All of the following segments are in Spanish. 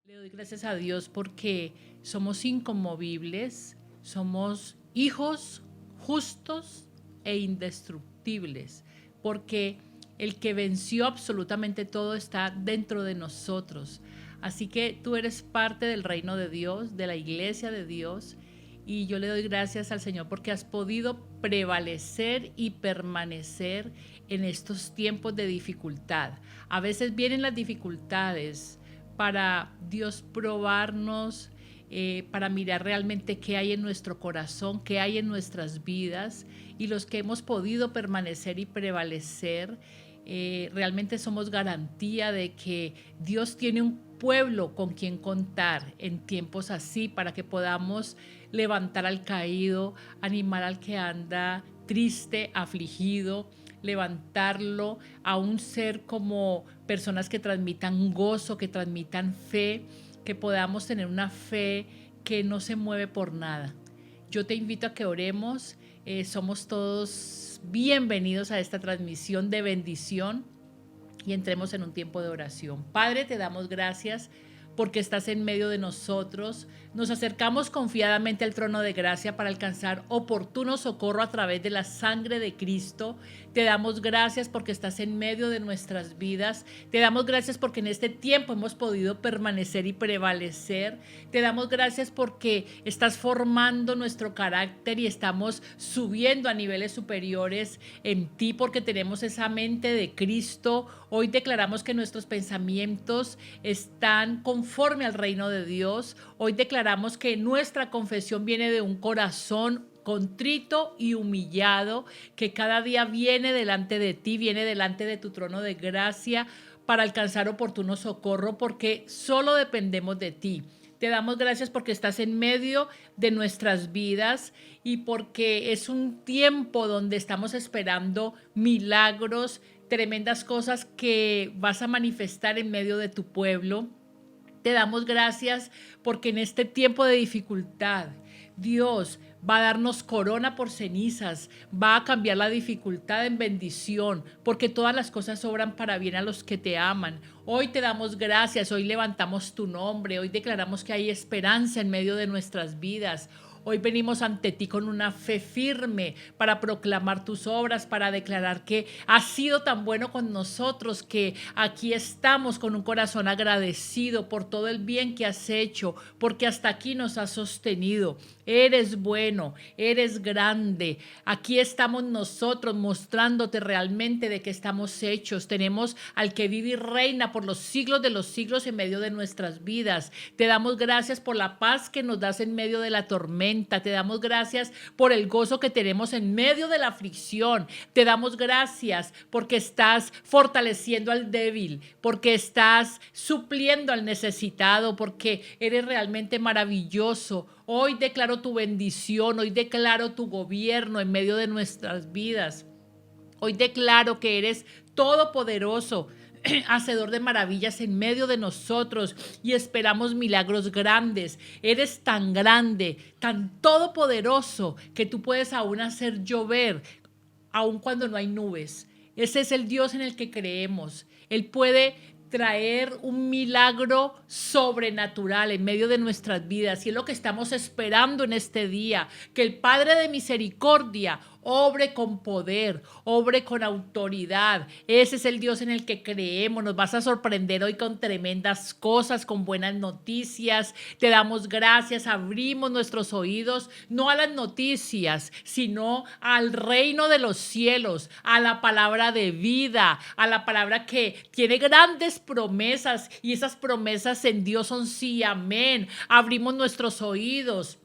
Le doy gracias a Dios porque somos inconmovibles, somos hijos justos e indestructibles, porque el que venció absolutamente todo está dentro de nosotros. Así que tú eres parte del reino de Dios, de la iglesia de Dios, y yo le doy gracias al Señor porque has podido prevalecer y permanecer en estos tiempos de dificultad. A veces vienen las dificultades para Dios probarnos, para mirar realmente qué hay en nuestro corazón, qué hay en nuestras vidas, y los que hemos podido permanecer y prevalecer, realmente somos garantía de que Dios tiene un pueblo con quien contar en tiempos así, para que podamos levantar al caído, animar al que anda triste, afligido, levantarlo a un ser como personas que transmitan gozo, que transmitan fe, que podamos tener una fe que no se mueve por nada. Yo te invito a que oremos. Somos todos bienvenidos a esta transmisión de bendición y entremos en un tiempo de oración. Padre, te damos gracias porque estás en medio de nosotros. Nos acercamos confiadamente al trono de gracia para alcanzar oportuno socorro a través de la sangre de Cristo. Te damos gracias porque estás en medio de nuestras vidas. Te damos gracias porque en este tiempo hemos podido permanecer y prevalecer. Te damos gracias porque estás formando nuestro carácter y estamos subiendo a niveles superiores en ti, porque tenemos esa mente de Cristo. Hoy declaramos que nuestros pensamientos están conforme al reino de Dios. Hoy declaramos que nuestra confesión viene de un corazón contrito y humillado, que cada día viene delante de ti, viene delante de tu trono de gracia para alcanzar oportuno socorro, porque solo dependemos de ti. Te damos gracias porque estás en medio de nuestras vidas y porque es un tiempo donde estamos esperando milagros, tremendas cosas que vas a manifestar en medio de tu pueblo. Te damos gracias porque en este tiempo de dificultad, Dios va a darnos corona por cenizas, va a cambiar la dificultad en bendición, porque todas las cosas obran para bien a los que te aman. Hoy te damos gracias, hoy levantamos tu nombre, hoy declaramos que hay esperanza en medio de nuestras vidas. Hoy venimos ante ti con una fe firme para proclamar tus obras, para declarar que has sido tan bueno con nosotros, que aquí estamos con un corazón agradecido por todo el bien que has hecho, porque hasta aquí nos has sostenido. Eres bueno, eres grande. Aquí estamos nosotros mostrándote realmente de qué estamos hechos. Tenemos al que vive y reina por los siglos de los siglos en medio de nuestras vidas. Te damos gracias por la paz que nos das en medio de la tormenta. Te damos gracias por el gozo que tenemos en medio de la aflicción. Te damos gracias porque estás fortaleciendo al débil, porque estás supliendo al necesitado, porque eres realmente maravilloso. Hoy declaro tu bendición, hoy declaro tu gobierno en medio de nuestras vidas. Hoy declaro que eres todopoderoso, hacedor de maravillas en medio de nosotros, y esperamos milagros grandes. Eres tan grande, tan todopoderoso, que tú puedes aún hacer llover, aun cuando no hay nubes. Ese es el Dios en el que creemos. Él puede traer un milagro sobrenatural en medio de nuestras vidas, y es lo que estamos esperando en este día, que el Padre de misericordia obre con poder, obre con autoridad. Ese es el Dios en el que creemos. Nos vas a sorprender hoy con tremendas cosas, con buenas noticias. Te damos gracias, abrimos nuestros oídos, no a las noticias, sino al reino de los cielos, a la palabra de vida, a la palabra que tiene grandes promesas, y esas promesas en Dios son sí, amén. Abrimos nuestros oídos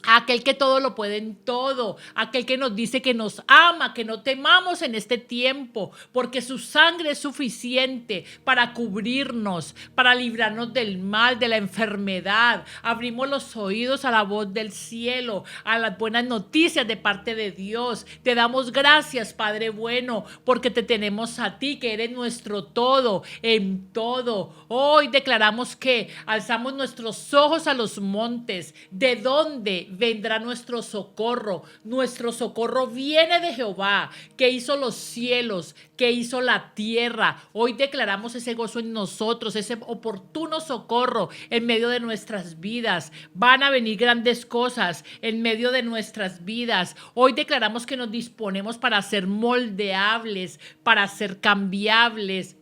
aquel que todo lo puede en todo, aquel que nos dice que nos ama, que no temamos en este tiempo, porque su sangre es suficiente para cubrirnos, para librarnos del mal, de la enfermedad. Abrimos los oídos a la voz del cielo, a las buenas noticias de parte de Dios. Te damos gracias, Padre bueno, porque te tenemos a ti, que eres nuestro todo, en todo. Hoy declaramos que alzamos nuestros ojos a los montes. ¿De dónde vendrá nuestro socorro. Nuestro socorro viene de Jehová, que hizo los cielos, que hizo la tierra. Hoy declaramos ese gozo en nosotros, ese oportuno socorro en medio de nuestras vidas. Van a venir grandes cosas en medio de nuestras vidas. Hoy declaramos que nos disponemos para ser moldeables, para ser cambiables,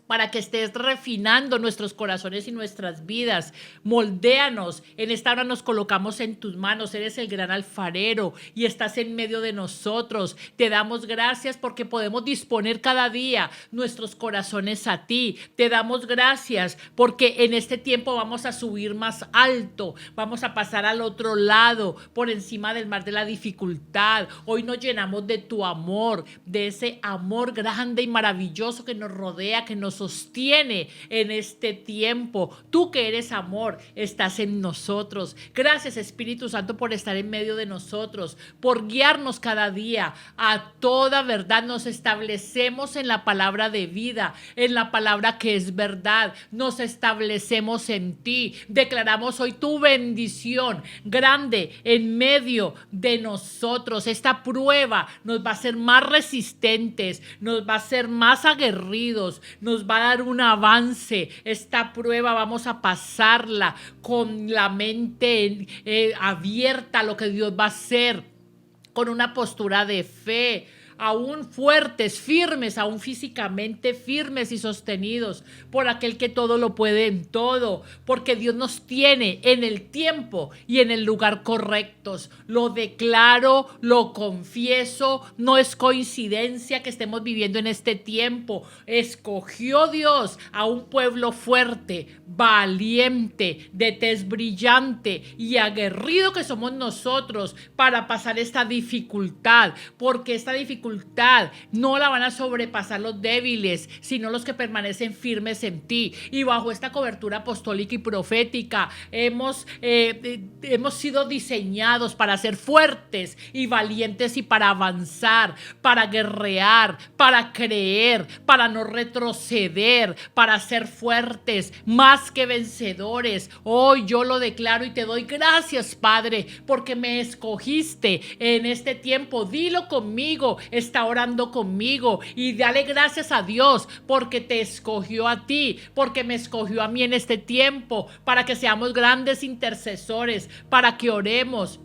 para que estés refinando nuestros corazones y nuestras vidas. Moldéanos. En esta hora nos colocamos en tus manos. Eres el gran alfarero y estás en medio de nosotros. Te damos gracias porque podemos disponer cada día nuestros corazones a ti. Te damos gracias porque en este tiempo vamos a subir más alto. Vamos a pasar al otro lado, por encima del mar de la dificultad. Hoy nos llenamos de tu amor, de ese amor grande y maravilloso que nos rodea, que nos sostiene en este tiempo. Tú que eres amor, estás en nosotros. Gracias, Espíritu Santo, por estar en medio de nosotros, por guiarnos cada día a toda verdad. Nos establecemos en la palabra de vida, en la palabra que es verdad. Nos establecemos en ti. Declaramos hoy tu bendición grande en medio de nosotros. Esta prueba nos va a hacer más resistentes, nos va a hacer más aguerridos, nos va a dar un avance. Esta prueba vamos a pasarla con la mente abierta a lo que Dios va a hacer, con una postura de fe, aún fuertes, firmes, aún físicamente firmes y sostenidos por aquel que todo lo puede en todo, porque Dios nos tiene en el tiempo y en el lugar correctos. Lo declaro, lo confieso, no es coincidencia que estemos viviendo en este tiempo. Escogió Dios a un pueblo fuerte, valiente, de tez brillante y aguerrido que somos nosotros para pasar esta dificultad, porque esta dificultad no la van a sobrepasar los débiles, sino los que permanecen firmes en ti. Y bajo esta cobertura apostólica y profética hemos sido diseñados para ser fuertes y valientes y para avanzar, para guerrear, para creer, para no retroceder, para ser fuertes, más que vencedores. Hoy yo lo declaro y te doy gracias, Padre, porque me escogiste en este tiempo. Dilo conmigo, está orando conmigo y dale gracias a Dios porque te escogió a ti, porque me escogió a mí en este tiempo, para que seamos grandes intercesores, para que oremos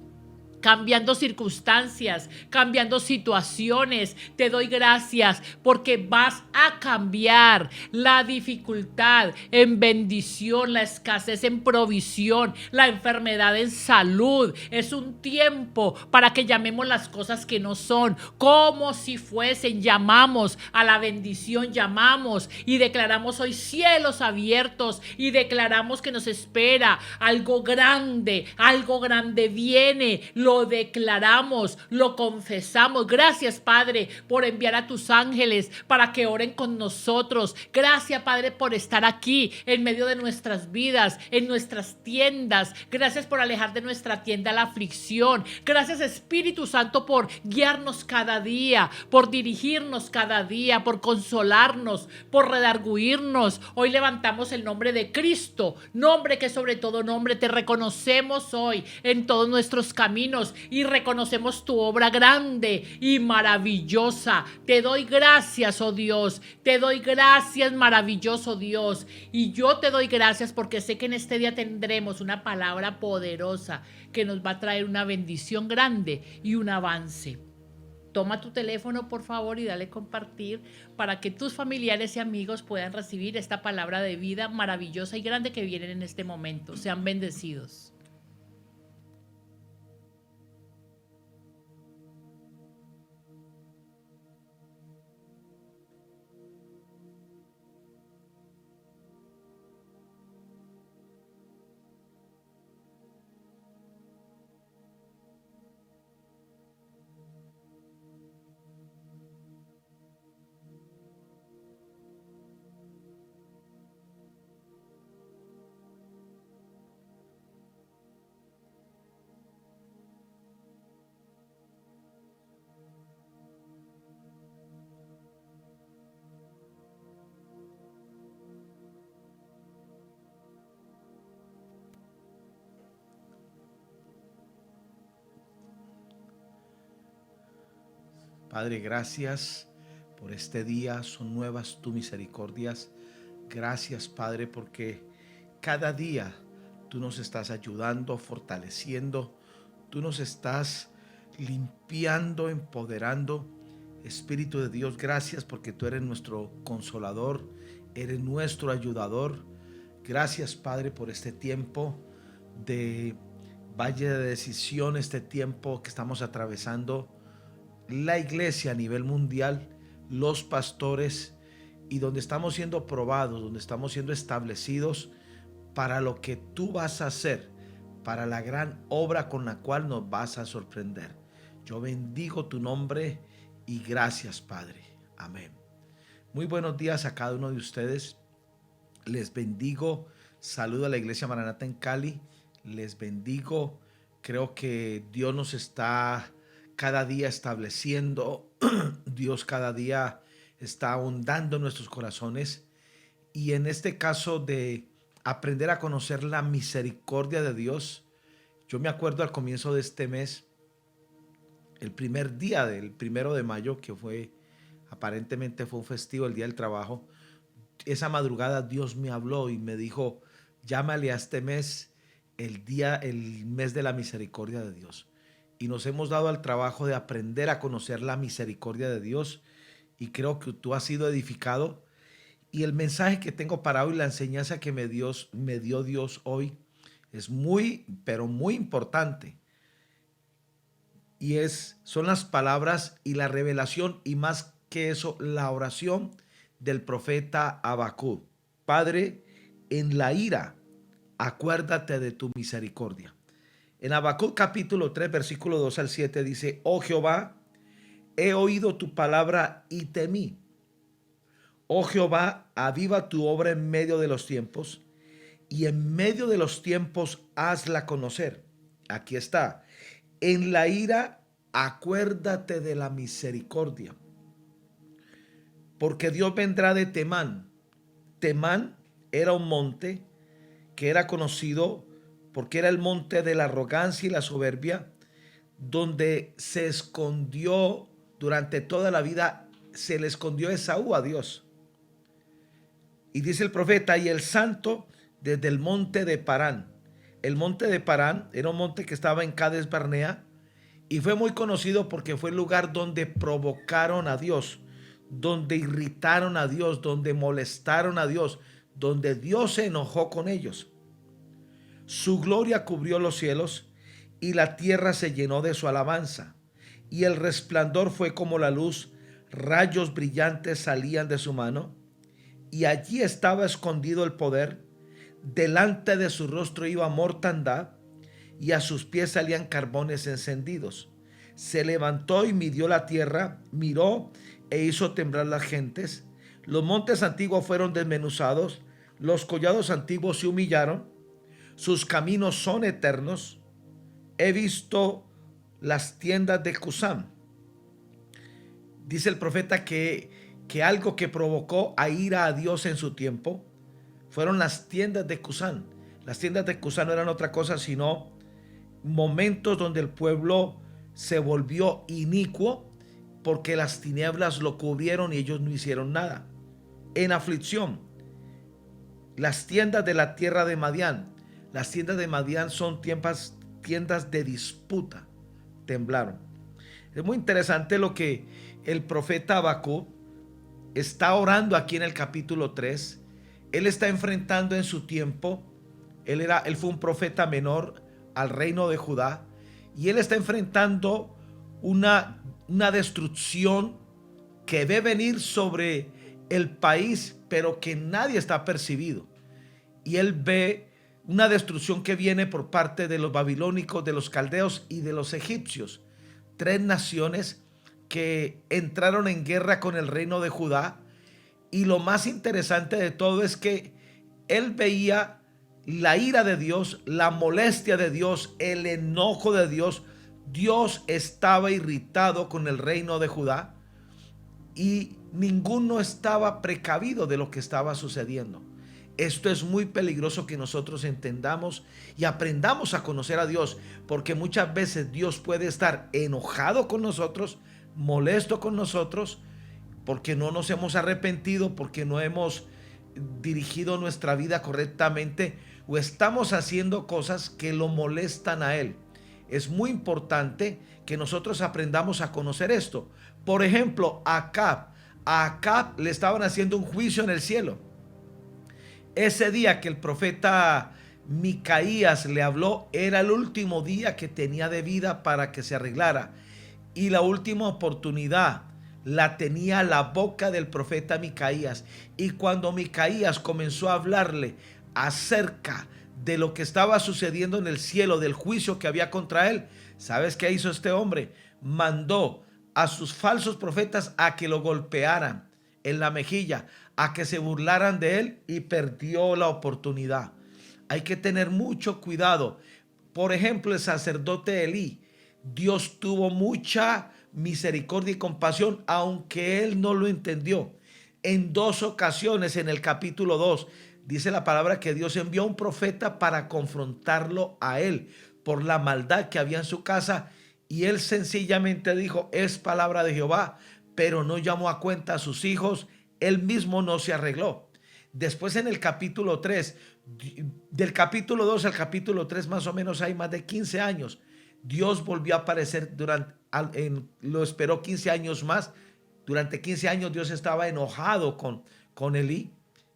cambiando circunstancias, cambiando situaciones. Te doy gracias porque vas a cambiar la dificultad en bendición, la escasez en provisión, la enfermedad en salud. Es un tiempo para que llamemos las cosas que no son como si fuesen. Llamamos a la bendición, llamamos y declaramos hoy cielos abiertos y declaramos que nos espera algo grande viene. Lo declaramos, lo confesamos. Gracias, Padre, por enviar a tus ángeles para que oren con nosotros. Gracias, Padre, por estar aquí en medio de nuestras vidas, en nuestras tiendas. Gracias por alejar de nuestra tienda la aflicción. Gracias, Espíritu Santo, por guiarnos cada día, por dirigirnos cada día, por consolarnos, por redarguirnos. Hoy levantamos el nombre de Cristo, nombre que sobre todo nombre. Te reconocemos hoy en todos nuestros caminos y reconocemos tu obra grande y maravillosa. Te doy gracias, oh Dios. Te doy gracias, maravilloso Dios. Y yo te doy gracias porque sé que en este día tendremos una palabra poderosa que nos va a traer una bendición grande y un avance. Toma tu teléfono, por favor, y dale compartir para que tus familiares y amigos puedan recibir esta palabra de vida maravillosa y grande que viene en este momento. Sean bendecidos. Padre, gracias por este día, son nuevas tus misericordias. Gracias, Padre, porque cada día tú nos estás ayudando, fortaleciendo, tú nos estás limpiando, empoderando. Espíritu de Dios, gracias porque tú eres nuestro consolador, eres nuestro ayudador. Gracias, Padre, por este tiempo de valle de decisión, este tiempo que estamos atravesando la iglesia a nivel mundial, los pastores, y donde estamos siendo probados, donde estamos siendo establecidos para lo que tú vas a hacer, para la gran obra con la cual nos vas a sorprender. Yo bendigo tu nombre y gracias, Padre. Amén. Muy buenos días a cada uno de ustedes. Les bendigo. Saludo a la Iglesia Maranata en Cali. Les bendigo. Creo que Dios nos está cada día estableciendo. Dios cada día está ahondando en nuestros corazones. Y en este caso de aprender a conocer la misericordia de Dios, yo me acuerdo al comienzo de este mes, el primer día del 1 de mayo, que aparentemente fue un festivo, el día del trabajo. Esa madrugada Dios me habló y me dijo: llámale a este mes el mes de la misericordia de Dios. Y nos hemos dado al trabajo de aprender a conocer la misericordia de Dios, y creo que tú has sido edificado. Y el mensaje que tengo para hoy, la enseñanza que me dio Dios hoy, es muy, pero muy importante. Y son las palabras y la revelación, y más que eso, la oración del profeta Habacuc. Padre, en la ira, acuérdate de tu misericordia. En Habacuc capítulo 3, versículo 2 al 7 dice: Oh Jehová, he oído tu palabra y temí. Oh Jehová, aviva tu obra en medio de los tiempos, y en medio de los tiempos hazla conocer. Aquí está. En la ira, acuérdate de la misericordia. Porque Dios vendrá de Temán. Temán era un monte que era conocido porque era el monte de la arrogancia y la soberbia, donde se escondió durante toda la vida, se le escondió Esaú a Dios. Y dice el profeta: y el santo desde el monte de Parán. El monte de Parán era un monte que estaba en Cades Barnea, y fue muy conocido porque fue el lugar donde provocaron a Dios, donde irritaron a Dios, donde molestaron a Dios, donde Dios se enojó con ellos. Su gloria cubrió los cielos, y la tierra se llenó de su alabanza, y el resplandor fue como la luz, rayos brillantes salían de su mano, y allí estaba escondido el poder. Delante de su rostro iba mortandad, y a sus pies salían carbones encendidos. Se levantó y midió la tierra, miró e hizo temblar las gentes. Los montes antiguos fueron desmenuzados, los collados antiguos se humillaron. Sus caminos son eternos. He visto las tiendas de Cusán. Dice el profeta que algo que provocó a ira a Dios en su tiempo fueron las tiendas de Cusán. Las tiendas de Cusán no eran otra cosa sino momentos donde el pueblo se volvió inicuo porque las tinieblas lo cubrieron y ellos no hicieron nada. En aflicción, las tiendas de la tierra de Madián. Las tiendas de Madián son tiendas de disputa. Temblaron. Es muy interesante lo que el profeta Habacuc está orando aquí en el capítulo 3. Él está enfrentando en su tiempo, él fue un profeta menor al reino de Judá, y él está enfrentando una destrucción que ve venir sobre el país, pero que nadie está percibido. Y él ve una destrucción que viene por parte de los babilónicos, de los caldeos y de los egipcios. 3 naciones que entraron en guerra con el reino de Judá. Y lo más interesante de todo es que él veía la ira de Dios, la molestia de Dios, el enojo de Dios. Dios estaba irritado con el reino de Judá, y ninguno estaba precavido de lo que estaba sucediendo. Esto es muy peligroso, que nosotros entendamos y aprendamos a conocer a Dios, porque muchas veces Dios puede estar enojado con nosotros, molesto con nosotros porque no nos hemos arrepentido, porque no hemos dirigido nuestra vida correctamente o estamos haciendo cosas que lo molestan a Él. Es muy importante que nosotros aprendamos a conocer esto. Por ejemplo, a Acab le estaban haciendo un juicio en el cielo. Ese día que el profeta Micaías le habló era el último día que tenía de vida para que se arreglara, y la última oportunidad la tenía la boca del profeta Micaías. Y cuando Micaías comenzó a hablarle acerca de lo que estaba sucediendo en el cielo, del juicio que había contra él, ¿sabes qué hizo este hombre? Mandó a sus falsos profetas a que lo golpearan en la mejilla, a que se burlaran de él, y perdió la oportunidad. Hay que tener mucho cuidado. Por ejemplo, el sacerdote Elí, Dios tuvo mucha misericordia y compasión, aunque él no lo entendió. En 2 ocasiones, en el capítulo 2, dice la palabra que Dios envió a un profeta para confrontarlo a él por la maldad que había en su casa, y él sencillamente dijo: es palabra de Jehová, pero no llamó a cuenta a sus hijos. Él mismo no se arregló. Después, en el capítulo 3, del capítulo 2 al capítulo 3, más o menos hay más de 15 años. Dios volvió a aparecer lo esperó 15 años más. Durante 15 años Dios estaba enojado con Elí,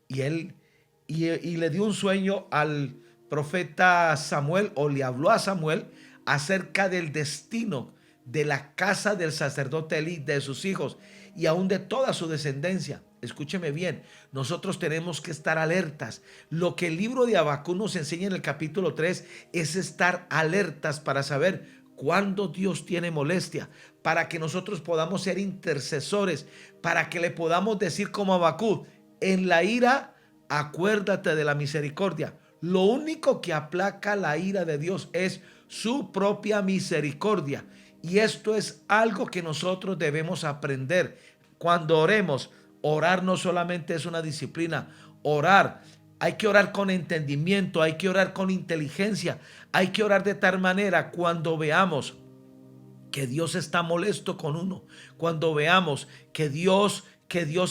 y le dio un sueño al profeta Samuel, o le habló a Samuel acerca del destino de la casa del sacerdote Elí, de sus hijos y aún de toda su descendencia. Escúcheme bien, nosotros tenemos que estar alertas. Lo que el libro de Habacuc nos enseña en el capítulo 3 es estar alertas para saber cuándo Dios tiene molestia, para que nosotros podamos ser intercesores, para que le podamos decir como Habacuc: en la ira, acuérdate de la misericordia. Lo único que aplaca la ira de Dios es su propia misericordia. Y esto es algo que nosotros debemos aprender. Cuando oremos, orar no solamente es una disciplina. Hay que orar con entendimiento, hay que orar con inteligencia, hay que orar de tal manera cuando veamos que Dios está molesto con uno, cuando veamos que Dios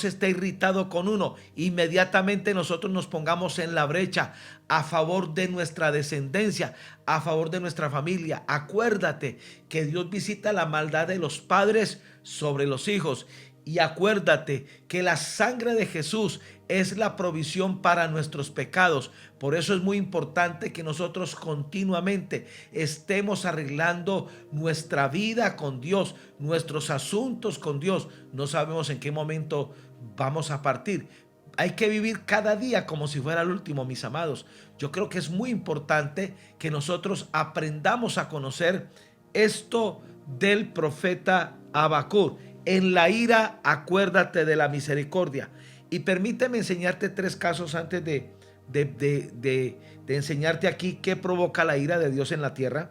está irritado con uno, inmediatamente nosotros nos pongamos en la brecha a favor de nuestra descendencia, a favor de nuestra familia. Acuérdate que Dios visita la maldad de los padres sobre los hijos. Y acuérdate que la sangre de Jesús es la provisión para nuestros pecados. Por eso es muy importante que nosotros continuamente estemos arreglando nuestra vida con Dios, nuestros asuntos con Dios. No sabemos en qué momento vamos a partir. Hay que vivir cada día como si fuera el último, mis amados. Yo creo que es muy importante que nosotros aprendamos a conocer esto del profeta Habacuc. En la ira, acuérdate de la misericordia. Y permíteme enseñarte 3 casos antes de enseñarte aquí qué provoca la ira de Dios en la tierra.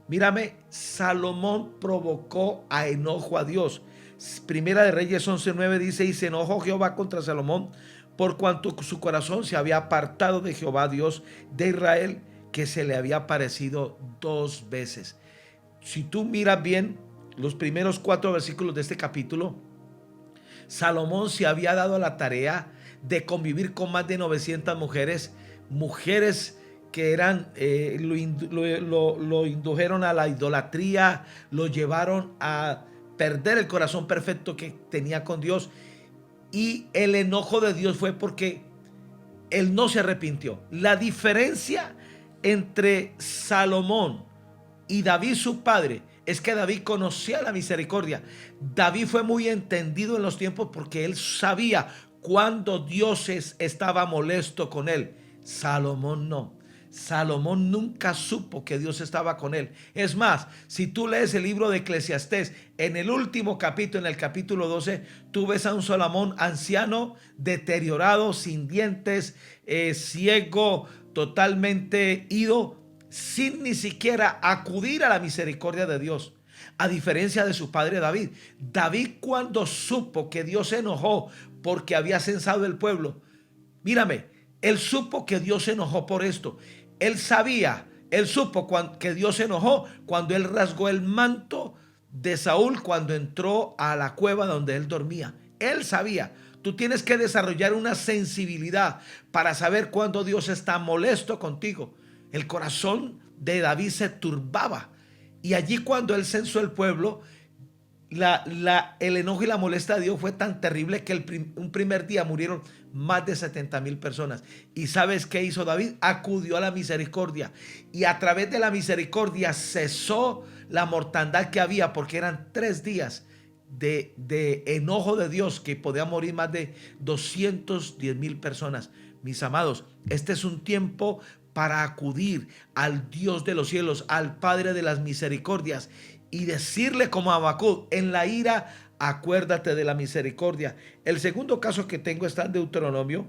Mírame, Salomón provocó a enojo a Dios. Primera de Reyes 11:9 dice: y se enojó Jehová contra Salomón por cuanto su corazón se había apartado de Jehová Dios de Israel, que se le había aparecido 2 veces. Si tú miras bien los primeros 4 versículos de este capítulo, Salomón se había dado a la tarea de convivir con más de 900 mujeres que eran, lo indujeron a la idolatría, lo llevaron a perder el corazón perfecto que tenía con Dios. Y el enojo de Dios fue porque él no se arrepintió. La diferencia entre Salomón y David, su padre, es que David conocía la misericordia. David fue muy entendido en los tiempos porque él sabía cuando Dios estaba molesto con él. Salomón no. Salomón nunca supo que Dios estaba con él. Es más, si tú lees el libro de Eclesiastés, en el último capítulo, en el capítulo 12, tú ves a un Salomón anciano, deteriorado, sin dientes, ciego, totalmente ido, sin ni siquiera acudir a la misericordia de Dios. A diferencia de su padre David. David, cuando supo que Dios se enojó porque había censado el pueblo, mírame, él supo que Dios se enojó por esto. Él supo que Dios se enojó cuando él rasgó el manto de Saúl cuando entró a la cueva donde él dormía. Él sabía. Tú tienes que desarrollar una sensibilidad para saber cuando Dios está molesto contigo. El corazón de David se turbaba. Y allí cuando él censó el pueblo, el enojo y la molestia de Dios fue tan terrible que un primer día murieron más de 70,000 personas. ¿Y sabes qué hizo David? Acudió a la misericordia. Y a través de la misericordia cesó la mortandad que había, porque eran 3 días de enojo de Dios, que podía morir más de 210,000 personas. Mis amados, este es un tiempo para acudir al Dios de los cielos, al Padre de las misericordias, y decirle como a Habacuc: en la ira acuérdate de la misericordia. El segundo caso que tengo está en Deuteronomio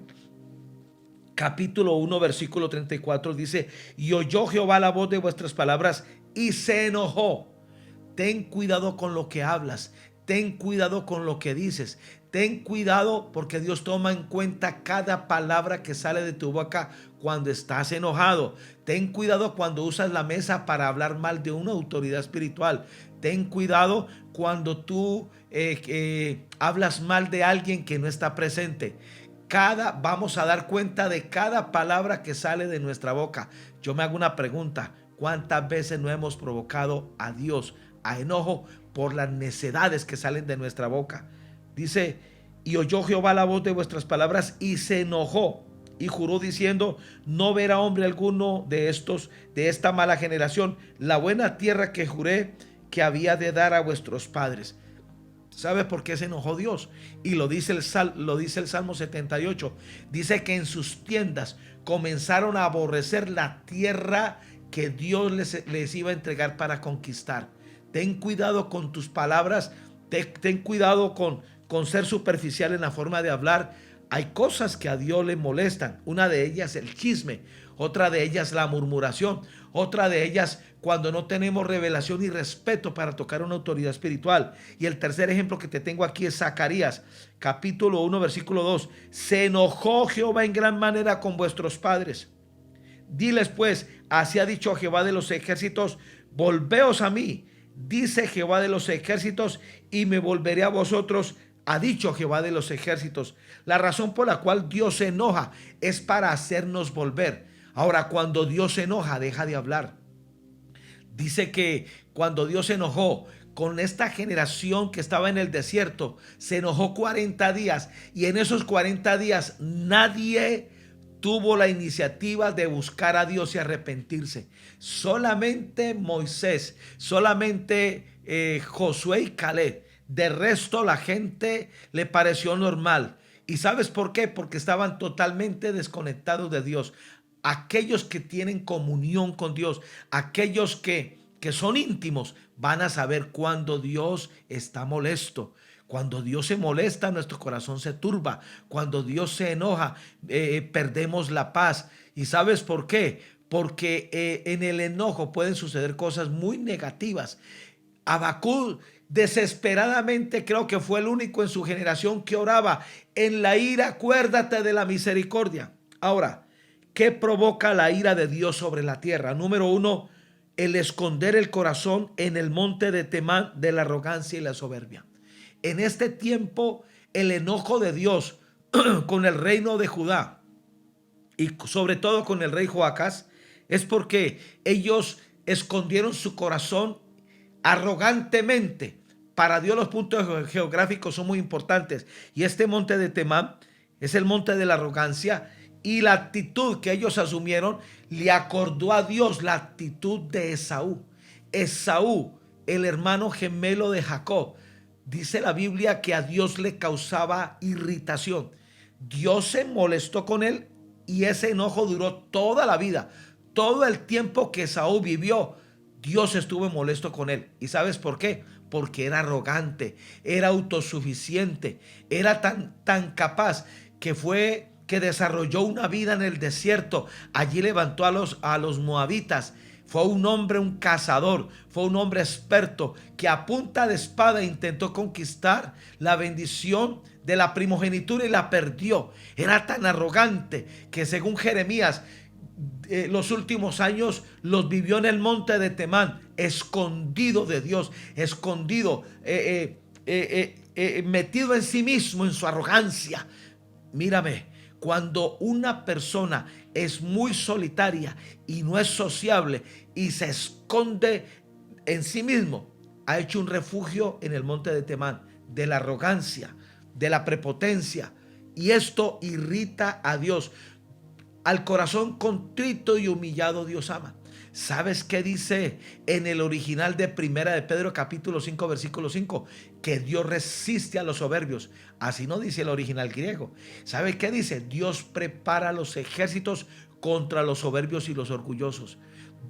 capítulo 1 versículo 34. Dice: y oyó Jehová la voz de vuestras palabras y se enojó. Ten cuidado con lo que hablas. Ten cuidado con lo que dices. Ten cuidado, porque Dios toma en cuenta cada palabra que sale de tu boca cuando estás enojado. Ten cuidado cuando usas la mesa para hablar mal de una autoridad espiritual. Ten cuidado cuando tú hablas mal de alguien que no está presente. Vamos a dar cuenta de cada palabra que sale de nuestra boca. Yo me hago una pregunta: ¿cuántas veces no hemos provocado a Dios a enojo por las necedades que salen de nuestra boca? Dice: y oyó Jehová la voz de vuestras palabras y se enojó y juró diciendo: no verá hombre alguno de esta mala generación la buena tierra que juré que había de dar a vuestros padres. ¿Sabe por qué se enojó Dios? Y lo dice el Salmo 78. Dice que en sus tiendas comenzaron a aborrecer la tierra que Dios les iba a entregar para conquistar. Ten cuidado con tus palabras. Ten cuidado con ser superficial en la forma de hablar. Hay cosas que a Dios le molestan. Una de ellas el chisme. Otra de ellas la murmuración. Otra de ellas cuando no tenemos revelación y respeto para tocar una autoridad espiritual. Y el tercer ejemplo que te tengo aquí es Zacarías, capítulo 1, versículo 2. Se enojó Jehová en gran manera con vuestros padres. Diles pues: así ha dicho Jehová de los ejércitos, volveos a mí, dice Jehová de los ejércitos, y me volveré a vosotros, ha dicho Jehová de los ejércitos. La razón por la cual Dios se enoja es para hacernos volver. Ahora, cuando Dios se enoja, deja de hablar. Dice que cuando Dios se enojó con esta generación que estaba en el desierto, se enojó 40 días, y en esos 40 días nadie tuvo la iniciativa de buscar a Dios y arrepentirse. Solamente Moisés, solamente Josué y Caleb. De resto, la gente le pareció normal. ¿Y sabes por qué? Porque estaban totalmente desconectados de Dios. Aquellos que tienen comunión con Dios, aquellos que son íntimos, van a saber cuando Dios está molesto. Cuando Dios se molesta, nuestro corazón se turba. Cuando Dios se enoja, perdemos la paz. ¿Y sabes por qué? Porque en el enojo pueden suceder cosas muy negativas. Habacuc desesperadamente, creo que fue el único en su generación que oraba: en la ira acuérdate de la misericordia. Ahora, ¿qué provoca la ira de Dios sobre la tierra? Número 1, el esconder el corazón en el monte de Temán de la arrogancia y la soberbia. En este tiempo, el enojo de Dios con el reino de Judá y sobre todo con el rey Joacás es porque ellos escondieron su corazón arrogantemente. Para Dios los puntos geográficos son muy importantes, y este monte de Temán es el monte de la arrogancia, y la actitud que ellos asumieron le acordó a Dios la actitud de Esaú. Esaú, el hermano gemelo de Jacob, dice la Biblia que a Dios le causaba irritación. Dios se molestó con él, y ese enojo duró toda la vida. Todo el tiempo que Esaú vivió, Dios estuvo molesto con él. ¿Y sabes por qué? Porque era arrogante, era autosuficiente, era tan capaz que desarrolló una vida en el desierto. Allí levantó a los moabitas. Fue un hombre, un cazador, fue un hombre experto que a punta de espada intentó conquistar la bendición de la primogenitura y la perdió. Era tan arrogante que, según Jeremías, los últimos años los vivió en el monte de Temán, escondido de Dios, escondido, metido en sí mismo, en su arrogancia. Mírame, cuando una persona es muy solitaria y no es sociable y se esconde en sí mismo, ha hecho un refugio en el monte de Temán, de la arrogancia, de la prepotencia. Y esto irrita a Dios. Al corazón contrito y humillado Dios ama. ¿Sabes qué dice en el original de Primera de Pedro capítulo 5 versículo 5? Que Dios resiste a los soberbios. Así no dice el original griego. ¿Sabe qué dice? Dios prepara los ejércitos contra los soberbios y los orgullosos.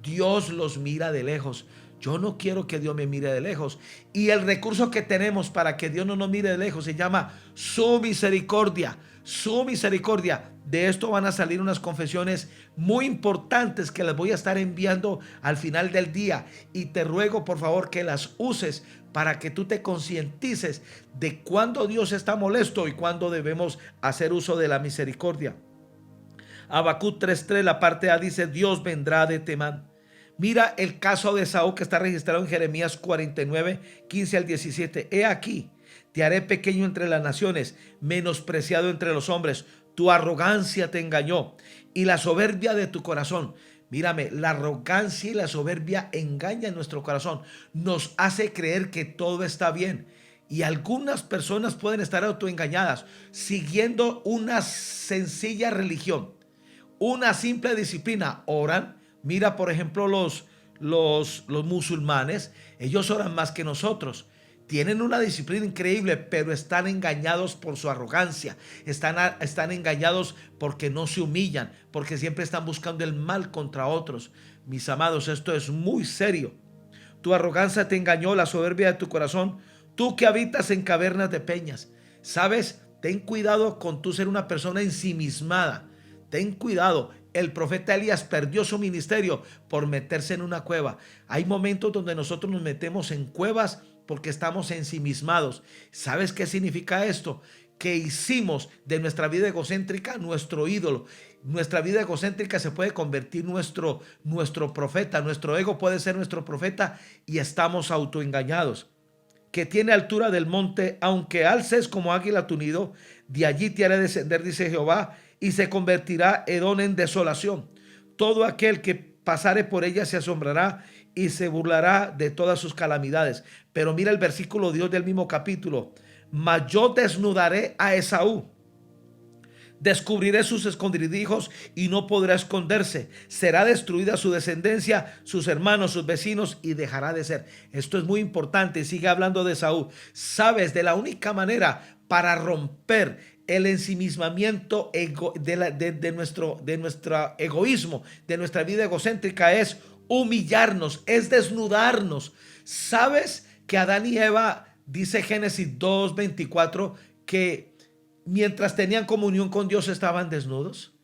Dios los mira de lejos. Yo no quiero que Dios me mire de lejos. Y el recurso que tenemos para que Dios no nos mire de lejos se llama su misericordia. Su misericordia. De esto van a salir unas confesiones muy importantes que les voy a estar enviando al final del día. Y te ruego por favor que las uses para que tú te concientices de cuándo Dios está molesto y cuándo debemos hacer uso de la misericordia. Habacuc 3:3, la parte A dice: Dios vendrá de Temán. Mira el caso de Esaú que está registrado en Jeremías 49, 15 al 17. He aquí, te haré pequeño entre las naciones, menospreciado entre los hombres. Tu arrogancia te engañó y la soberbia de tu corazón. Mírame, la arrogancia y la soberbia engañan nuestro corazón. Nos hace creer que todo está bien. Y algunas personas pueden estar autoengañadas, siguiendo una sencilla religión, una simple disciplina. Oran. Mira, por ejemplo, los musulmanes, ellos oran más que nosotros. Tienen una disciplina increíble, pero están engañados por su arrogancia. Están engañados porque no se humillan, porque siempre están buscando el mal contra otros. Mis amados, esto es muy serio. Tu arrogancia te engañó, la soberbia de tu corazón. Tú que habitas en cavernas de peñas. ¿Sabes? Ten cuidado con tú ser una persona ensimismada. Ten cuidado. El profeta Elías perdió su ministerio por meterse en una cueva. Hay momentos donde nosotros nos metemos en cuevas porque estamos ensimismados. ¿Sabes qué significa esto? Que hicimos de nuestra vida egocéntrica nuestro ídolo. Nuestra vida egocéntrica se puede convertir nuestro profeta. Nuestro ego puede ser nuestro profeta y estamos autoengañados. Que tiene altura del monte, aunque alces como águila tu nido, de allí te haré descender, dice Jehová, y se convertirá Edom en desolación. Todo aquel que pasare por ella se asombrará y se burlará de todas sus calamidades. Pero mira el versículo 2 del mismo capítulo. Mas yo desnudaré a Esaú, descubriré sus escondrijos y no podrá esconderse. Será destruida su descendencia, sus hermanos, sus vecinos, y dejará de ser. Esto es muy importante. Sigue hablando de Esaú. Sabes, de la única manera para romper el ensimismamiento de nuestro egoísmo, de nuestra vida egocéntrica, es humillarnos, es desnudarnos. ¿Sabes que Adán y Eva, dice Génesis 2:24, que mientras tenían comunión con Dios estaban desnudos?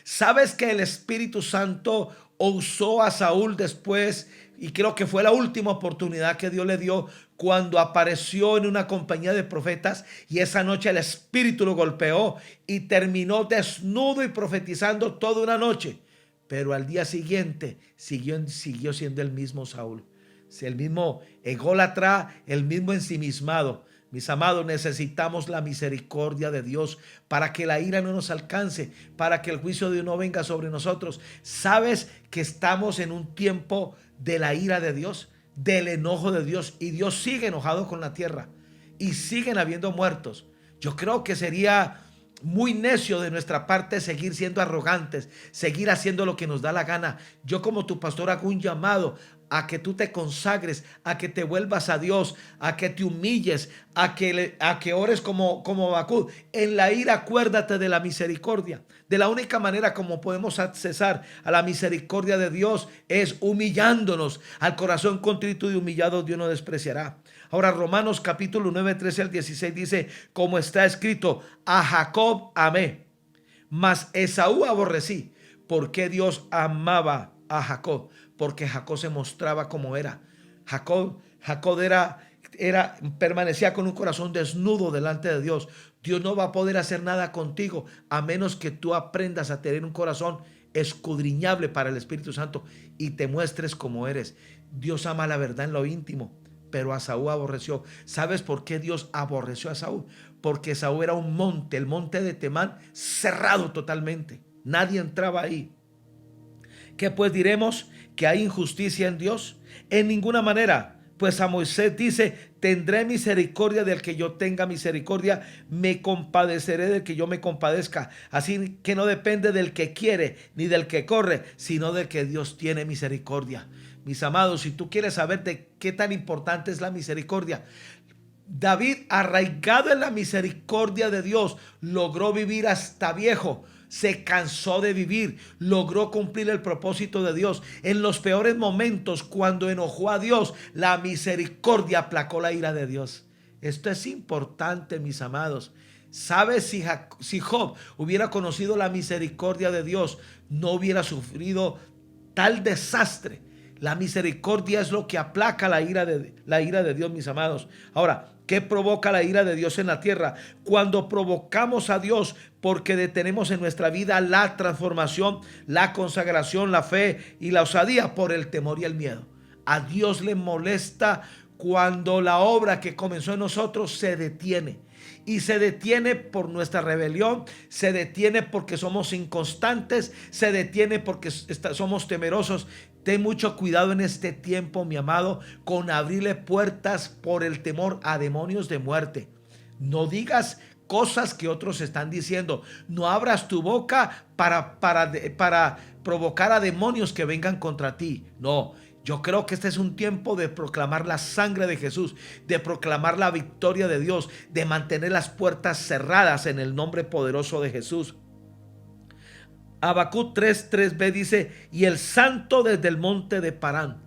¿Sabes que el Espíritu Santo usó a Saúl después? Y creo que fue la última oportunidad que Dios le dio cuando apareció en una compañía de profetas, y esa noche el Espíritu lo golpeó y terminó desnudo y profetizando toda una noche. Pero al día siguiente siguió siendo el mismo Saúl, el mismo ególatra, el mismo ensimismado. Mis amados, necesitamos la misericordia de Dios para que la ira no nos alcance, para que el juicio de Dios no venga sobre nosotros. ¿Sabes que estamos en un tiempo de la ira de Dios, del enojo de Dios? Y Dios sigue enojado con la tierra y siguen habiendo muertos. Yo creo que sería muy necio de nuestra parte seguir siendo arrogantes, seguir haciendo lo que nos da la gana. Yo, como tu pastor, hago un llamado a que tú te consagres, a que te vuelvas a Dios, a que te humilles, a que ores como Habacuc. En la ira acuérdate de la misericordia. De la única manera como podemos accesar a la misericordia de Dios es humillándonos. Al corazón contrito y humillado Dios no despreciará. Ahora, Romanos capítulo 9, 13 al 16 dice: como está escrito, a Jacob amé, mas Esaú aborrecí. ¿Por qué Dios amaba a Jacob? Porque Jacob se mostraba como era. Jacob permanecía con un corazón desnudo delante de Dios. Dios no va a poder hacer nada contigo a menos que tú aprendas a tener un corazón escudriñable para el Espíritu Santo y te muestres como eres. Dios ama la verdad en lo íntimo, pero a Saúl aborreció. ¿Sabes por qué Dios aborreció a Saúl? Porque Saúl era un monte, el monte de Temán, cerrado totalmente. Nadie entraba ahí. ¿Qué pues diremos? ¿Que hay injusticia en Dios? En ninguna manera. Pues a Moisés dice: tendré misericordia del que yo tenga misericordia, me compadeceré del que yo me compadezca. Así que no depende del que quiere ni del que corre, sino del que Dios tiene misericordia. Mis amados, si tú quieres saber de qué tan importante es la misericordia, David, arraigado en la misericordia de Dios, logró vivir hasta viejo. Se cansó de vivir, logró cumplir el propósito de Dios. En los peores momentos, cuando enojó a Dios, la misericordia aplacó la ira de Dios. Esto es importante, mis amados. ¿Sabes? Si Job hubiera conocido la misericordia de Dios, no hubiera sufrido tal desastre. La misericordia es lo que aplaca la ira de Dios, mis amados. Ahora, ¿qué provoca la ira de Dios en la tierra? Cuando provocamos a Dios porque detenemos en nuestra vida la transformación, la consagración, la fe y la osadía por el temor y el miedo. A Dios le molesta cuando la obra que comenzó en nosotros se detiene. Y se detiene por nuestra rebelión, se detiene porque somos inconstantes, se detiene porque somos temerosos. Ten mucho cuidado en este tiempo, mi amado, con abrirle puertas por el temor a demonios de muerte. No digas cosas que otros están diciendo. No abras tu boca para provocar a demonios que vengan contra ti. No. Yo creo que este es un tiempo de proclamar la sangre de Jesús, de proclamar la victoria de Dios, de mantener las puertas cerradas en el nombre poderoso de Jesús. Habacuc 3:3b dice: y el santo desde el monte de Parán.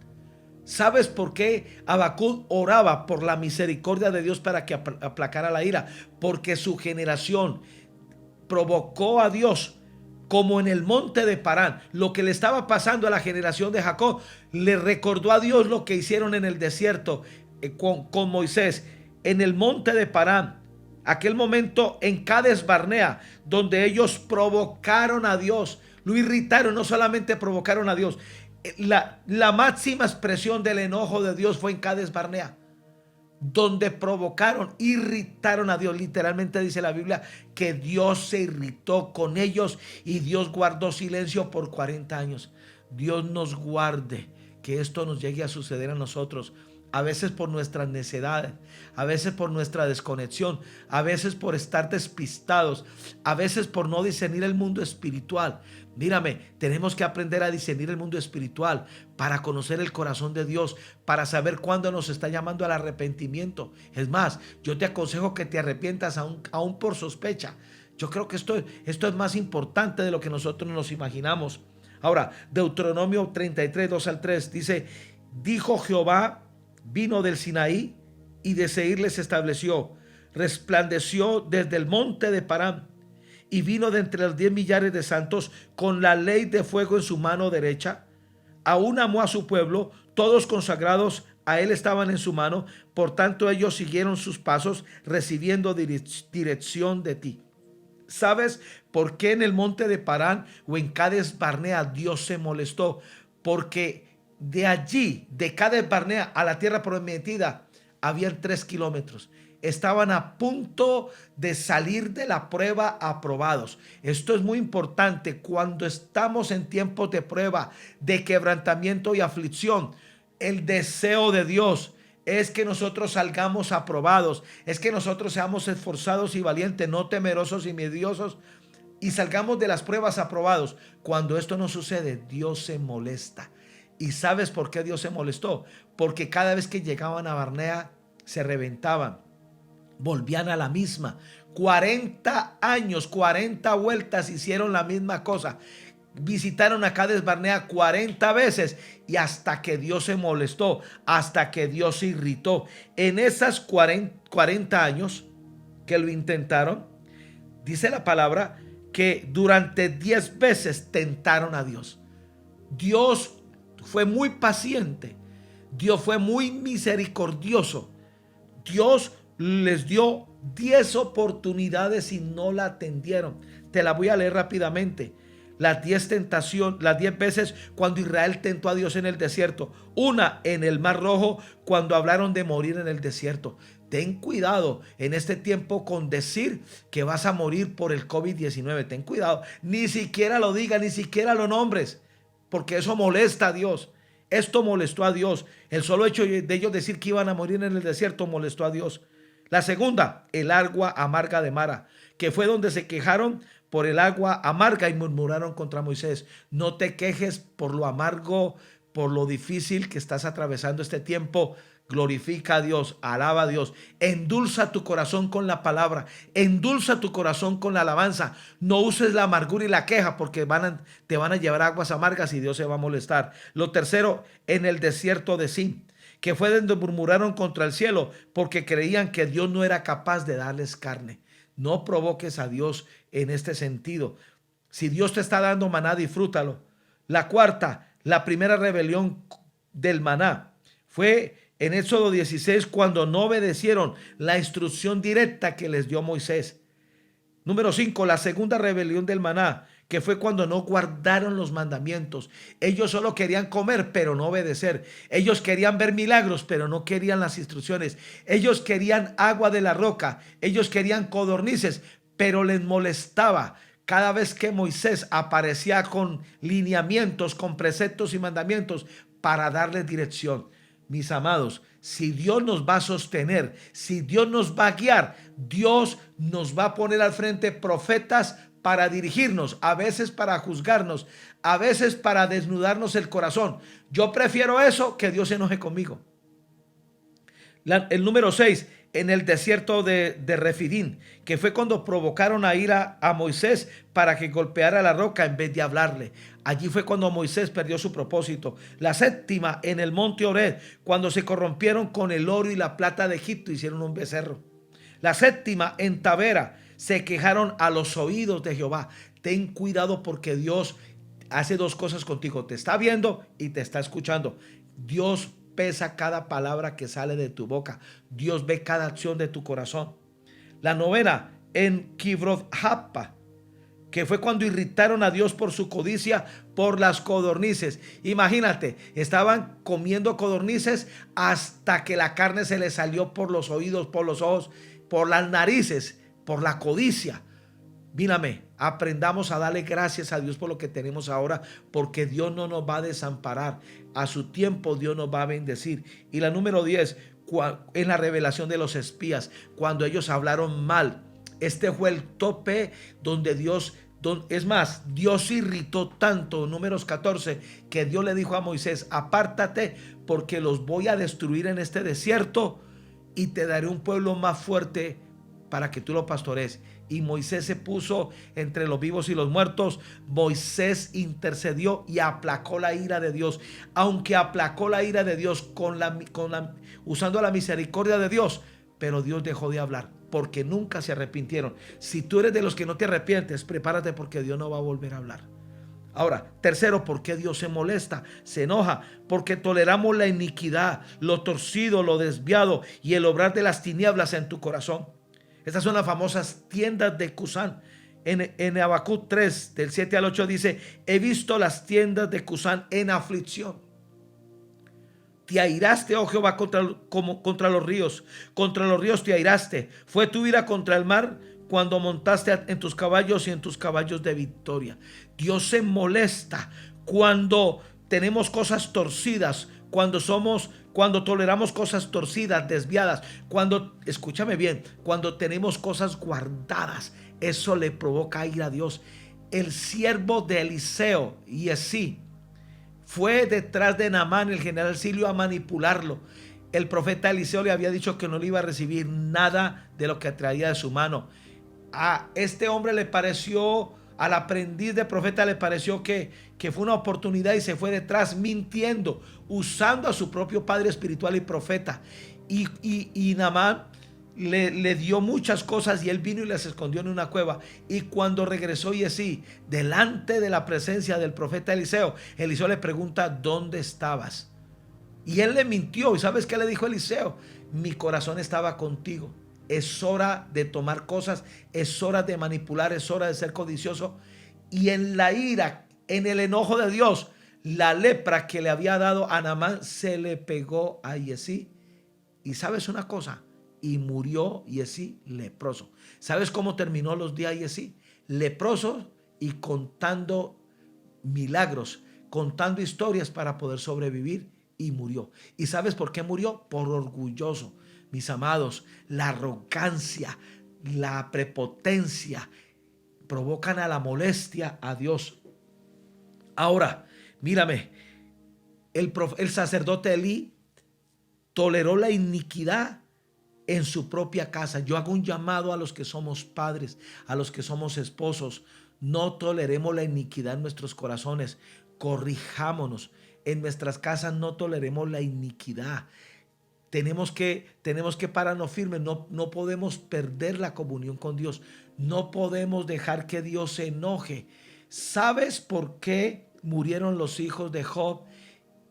¿Sabes por qué Habacuc oraba por la misericordia de Dios para que aplacara la ira? Porque su generación provocó a Dios, como en el monte de Parán. Lo que le estaba pasando a la generación de Jacob le recordó a Dios lo que hicieron en el desierto con Moisés, en el monte de Parán. Aquel momento en Cades Barnea, donde ellos provocaron a Dios, lo irritaron. No solamente provocaron a Dios, la máxima expresión del enojo de Dios fue en Cades Barnea, donde provocaron, irritaron a Dios. Literalmente dice la Biblia que Dios se irritó con ellos y Dios guardó silencio por 40 años. Dios nos guarde que esto nos llegue a suceder a nosotros. A veces por nuestras necedades, a veces por nuestra desconexión, a veces por estar despistados, a veces por no discernir el mundo espiritual. Mírame, tenemos que aprender a discernir el mundo espiritual para conocer el corazón de Dios, para saber cuándo nos está llamando al arrepentimiento. Es más, yo te aconsejo que te arrepientas aún por sospecha. Yo creo que esto es más importante de lo que nosotros nos imaginamos. Ahora, Deuteronomio 33, 2 al 3 dice: dijo Jehová, vino del Sinaí y de Seir les estableció, resplandeció desde el monte de Parán y vino de entre los 10 millares de santos con la ley de fuego en su mano derecha. Aún amó a su pueblo, todos consagrados a él estaban en su mano, por tanto ellos siguieron sus pasos, recibiendo dirección de ti. ¿Sabes por qué en el monte de Parán o en Cades Barnea Dios se molestó? Porque de allí, de Cades Barnea a la tierra prometida, habían 3 kilómetros. Estaban a punto de salir de la prueba aprobados. Esto es muy importante cuando estamos en tiempos de prueba, de quebrantamiento y aflicción. El deseo de Dios es que nosotros salgamos aprobados, es que nosotros seamos esforzados y valientes, no temerosos y mediosos, y salgamos de las pruebas aprobados. Cuando esto no sucede, Dios se molesta. ¿Y sabes por qué Dios se molestó? Porque cada vez que llegaban a Barnea se reventaban, volvían a la misma. 40 años, 40 vueltas hicieron la misma cosa. Visitaron a Cades Barnea 40 veces y hasta que Dios se molestó, hasta que Dios se irritó. En esas 40 años que lo intentaron, dice la palabra que durante 10 veces tentaron a Dios. Dios fue muy paciente, Dios fue muy misericordioso. Dios les dio 10 oportunidades y no la atendieron. Te la voy a leer rápidamente. las 10 veces cuando Israel tentó a Dios en el desierto. Una en el Mar Rojo cuando hablaron de morir en el desierto. Ten cuidado en este tiempo con decir que vas a morir por el COVID-19. Ten cuidado. Ni siquiera lo digas, ni siquiera lo nombres, porque eso molesta a Dios. Esto molestó a Dios. El solo hecho de ellos decir que iban a morir en el desierto molestó a Dios. La segunda, el agua amarga de Mara, que fue donde se quejaron por el agua amarga y murmuraron contra Moisés. No te quejes por lo amargo, por lo difícil que estás atravesando este tiempo. Glorifica a Dios, alaba a Dios, endulza tu corazón con la palabra, endulza tu corazón con la alabanza. No uses la amargura y la queja porque te van a llevar aguas amargas y Dios se va a molestar. Lo tercero, en el desierto de Sin, que fue donde murmuraron contra el cielo porque creían que Dios no era capaz de darles carne. No provoques a Dios en este sentido. Si Dios te está dando maná, disfrútalo. La cuarta, la primera rebelión del maná fue en Éxodo 16 cuando no obedecieron la instrucción directa que les dio Moisés. Número 5, la segunda rebelión del maná, que fue cuando no guardaron los mandamientos. Ellos solo querían comer, pero no obedecer. Ellos querían ver milagros, pero no querían las instrucciones. Ellos querían agua de la roca. Ellos querían codornices, pero les molestaba cada vez que Moisés aparecía con lineamientos, con preceptos y mandamientos para darles dirección. Mis amados, si Dios nos va a sostener, si Dios nos va a guiar, Dios nos va a poner al frente profetas para dirigirnos, a veces para juzgarnos, a veces para desnudarnos el corazón. Yo prefiero eso que Dios se enoje conmigo. El número 6, en el desierto de Refidín, que fue cuando provocaron a ira a Moisés para que golpeara la roca en vez de hablarle. Allí fue cuando Moisés perdió su propósito. La séptima, en el monte Horeb, cuando se corrompieron con el oro y la plata de Egipto, hicieron un becerro. La séptima, en Tabera, se quejaron a los oídos de Jehová. Ten cuidado porque Dios hace dos cosas contigo. Te está viendo y te está escuchando. Dios pesa cada palabra que sale de tu boca. Dios ve cada acción de tu corazón. La novena, en Kibroth-Happa, que fue cuando irritaron a Dios por su codicia por las codornices. Imagínate, estaban comiendo codornices hasta que la carne se les salió por los oídos, por los ojos, por las narices, por la codicia. Mírame, aprendamos a darle gracias a Dios por lo que tenemos ahora, porque Dios no nos va a desamparar. A su tiempo Dios nos va a bendecir. Y la número 10, en la revelación de los espías, cuando ellos hablaron mal. Este fue el tope donde Dios, es más, Dios irritó tanto, Números 14, que Dios le dijo a Moisés: apártate porque los voy a destruir en este desierto y te daré un pueblo más fuerte para que tú lo pastorees. Y Moisés se puso entre los vivos y los muertos. Moisés intercedió y aplacó la ira de Dios. Aunque aplacó la ira de Dios usando la misericordia de Dios, pero Dios dejó de hablar porque nunca se arrepintieron. Si tú eres de los que no te arrepientes, prepárate porque Dios no va a volver a hablar. Ahora, tercero, ¿por qué Dios se molesta? Se enoja porque toleramos la iniquidad, lo torcido, lo desviado y el obrar de las tinieblas en tu corazón. Estas son las famosas tiendas de Cusán. En Habacuc 3, del 7 al 8 dice: he visto las tiendas de Cusán en aflicción. Te airaste, oh Jehová, contra los ríos te airaste. Fue tu ira contra el mar cuando montaste en tus caballos y en tus caballos de victoria. Dios se molesta cuando tenemos cosas torcidas, cuando toleramos cosas torcidas, desviadas, escúchame bien, cuando tenemos cosas guardadas. Eso le provoca ira a Dios. El siervo de Eliseo, Giezi, fue detrás de Naamán, el general sirio, a manipularlo. El profeta Eliseo le había dicho que no le iba a recibir nada de lo que traía de su mano. A este hombre le pareció, al aprendiz de profeta le pareció que fue una oportunidad y se fue detrás mintiendo, usando a su propio padre espiritual y profeta. Y Naamán le dio muchas cosas y él vino y las escondió en una cueva. Y cuando regresó Giezi delante de la presencia del profeta Eliseo, Eliseo le pregunta: ¿dónde estabas? Y él le mintió. ¿Y sabes qué le dijo Eliseo? Mi corazón estaba contigo. Es hora de tomar cosas, es hora de manipular, es hora de ser codicioso. Y en la ira, en el enojo de Dios, la lepra que le había dado a Naamán se le pegó a Giezi. Y sabes una cosa, y murió Giezi leproso. ¿Sabes cómo terminó los días Giezi? Leproso y contando milagros, contando historias para poder sobrevivir, y murió. ¿Y sabes por qué murió? Por orgulloso. Mis amados, la arrogancia, la prepotencia provocan a la molestia a Dios. Ahora, mírame, el sacerdote Elí toleró la iniquidad en su propia casa. Yo hago un llamado a los que somos padres, a los que somos esposos. No toleremos la iniquidad en nuestros corazones. Corrijámonos. En nuestras casas no toleremos la iniquidad. Tenemos que pararnos firmes. No podemos perder la comunión con Dios. No podemos dejar que Dios se enoje. ¿Sabes por qué murieron los hijos de Job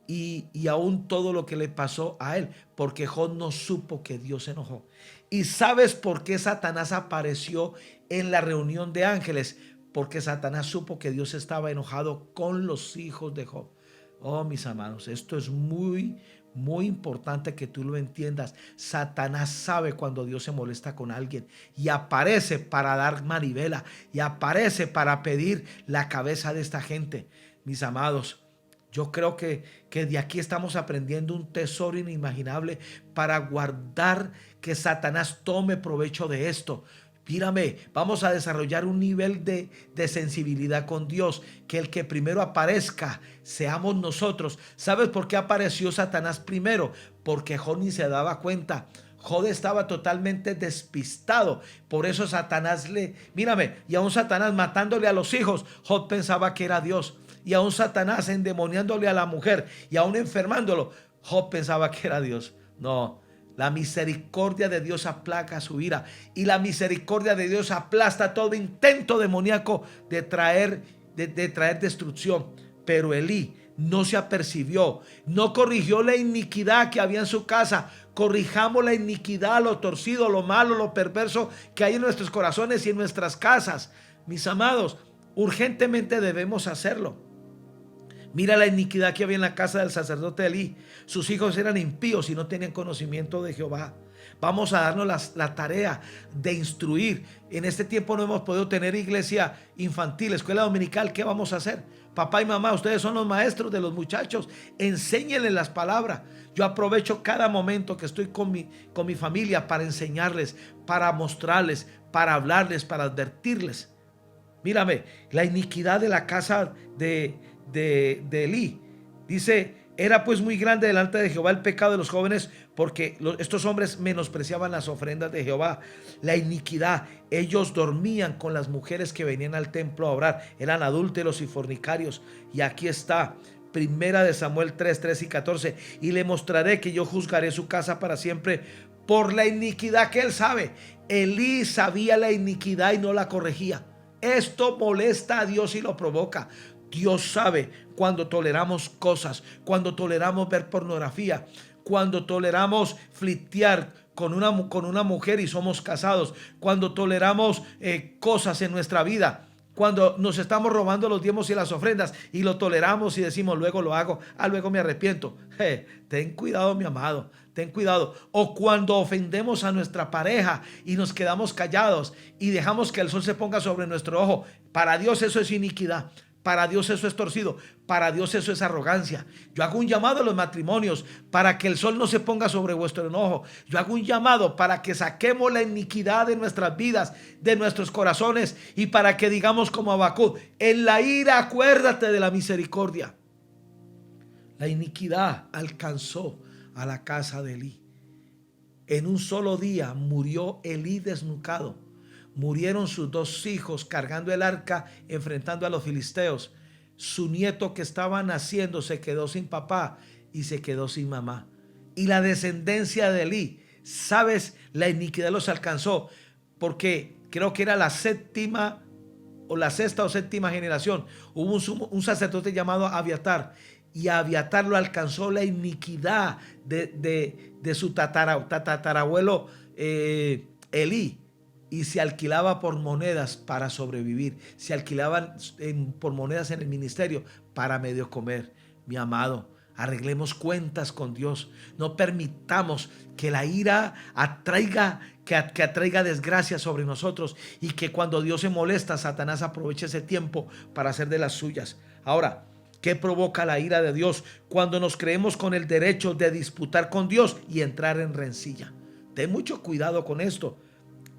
y aún todo lo que le pasó a él? Porque Job no supo que Dios se enojó. ¿Y sabes por qué Satanás apareció en la reunión de ángeles? Porque Satanás supo que Dios estaba enojado con los hijos de Job. Oh, mis amados, esto es muy importante que tú lo entiendas. Satanás sabe cuando Dios se molesta con alguien y aparece para dar manivela y aparece para pedir la cabeza de esta gente. Mis amados, yo creo que de aquí estamos aprendiendo un tesoro inimaginable para guardar que Satanás tome provecho de esto. Mírame, vamos a desarrollar un nivel de sensibilidad con Dios, que el que primero aparezca seamos nosotros. ¿Sabes por qué apareció Satanás primero? Porque Job ni se daba cuenta. Job estaba totalmente despistado. Por eso Satanás mírame, y aún Satanás matándole a los hijos, Job pensaba que era Dios. Y aún Satanás endemoniándole a la mujer y aún enfermándolo, Job pensaba que era Dios. No. La misericordia de Dios aplaca su ira y la misericordia de Dios aplasta todo intento demoníaco de traer destrucción. Pero Elí no se apercibió, no corrigió la iniquidad que había en su casa. Corrijamos la iniquidad, lo torcido, lo malo, lo perverso que hay en nuestros corazones y en nuestras casas. Mis amados, urgentemente debemos hacerlo. Mira la iniquidad que había en la casa del sacerdote Elí. Sus hijos eran impíos y no tenían conocimiento de Jehová. Vamos a darnos la tarea de instruir. En este tiempo no hemos podido tener iglesia infantil, escuela dominical. ¿Qué vamos a hacer? Papá y mamá, ustedes son los maestros de los muchachos. Enséñenles las palabras. Yo aprovecho cada momento que estoy con mi familia para enseñarles, para mostrarles, para hablarles, para advertirles. Mírame, la iniquidad de la casa de Elí. Dice, era pues muy grande delante de Jehová el pecado de los jóvenes, porque estos hombres menospreciaban las ofrendas de Jehová. La iniquidad, ellos dormían con las mujeres que venían al templo a orar, eran adúlteros y fornicarios. Y aquí está, Primera de Samuel 3 y 14, y le mostraré que yo juzgaré su casa para siempre por la iniquidad que él sabe. Elí sabía la iniquidad y no la corregía. Esto molesta a Dios y lo provoca. Dios sabe cuando toleramos cosas, cuando toleramos ver pornografía, cuando toleramos flirtear con una mujer y somos casados, cuando toleramos cosas en nuestra vida, cuando nos estamos robando los diezmos y las ofrendas y lo toleramos y decimos luego lo hago, luego me arrepiento. Ten cuidado, mi amado, ten cuidado. O cuando ofendemos a nuestra pareja y nos quedamos callados y dejamos que el sol se ponga sobre nuestro ojo. Para Dios eso es iniquidad. Para Dios eso es torcido. Para Dios eso es arrogancia. Yo hago un llamado a los matrimonios para que el sol no se ponga sobre vuestro enojo. Yo hago un llamado para que saquemos la iniquidad de nuestras vidas, de nuestros corazones, y para que digamos como Habacuc: en la ira acuérdate de la misericordia. La iniquidad alcanzó a la casa de Elí. En un solo día murió Elí desnucado. Murieron sus dos hijos cargando el arca, enfrentando a los filisteos. Su nieto que estaba naciendo se quedó sin papá y se quedó sin mamá. Y la descendencia de Elí, ¿sabes? La iniquidad los alcanzó porque creo que era la sexta o séptima generación. Hubo un sacerdote llamado Abiatar, y a Abiatar lo alcanzó la iniquidad de su tatarabuelo Elí. y se alquilaba por monedas para sobrevivir. Se alquilaban por monedas en el ministerio para medio comer. Mi amado, arreglemos cuentas con Dios. No permitamos que la ira que atraiga desgracia sobre nosotros, y que cuando Dios se molesta, Satanás aproveche ese tiempo para hacer de las suyas. Ahora, ¿qué provoca la ira de Dios? Cuando nos creemos con el derecho de disputar con Dios y entrar en rencilla. Ten mucho cuidado con esto.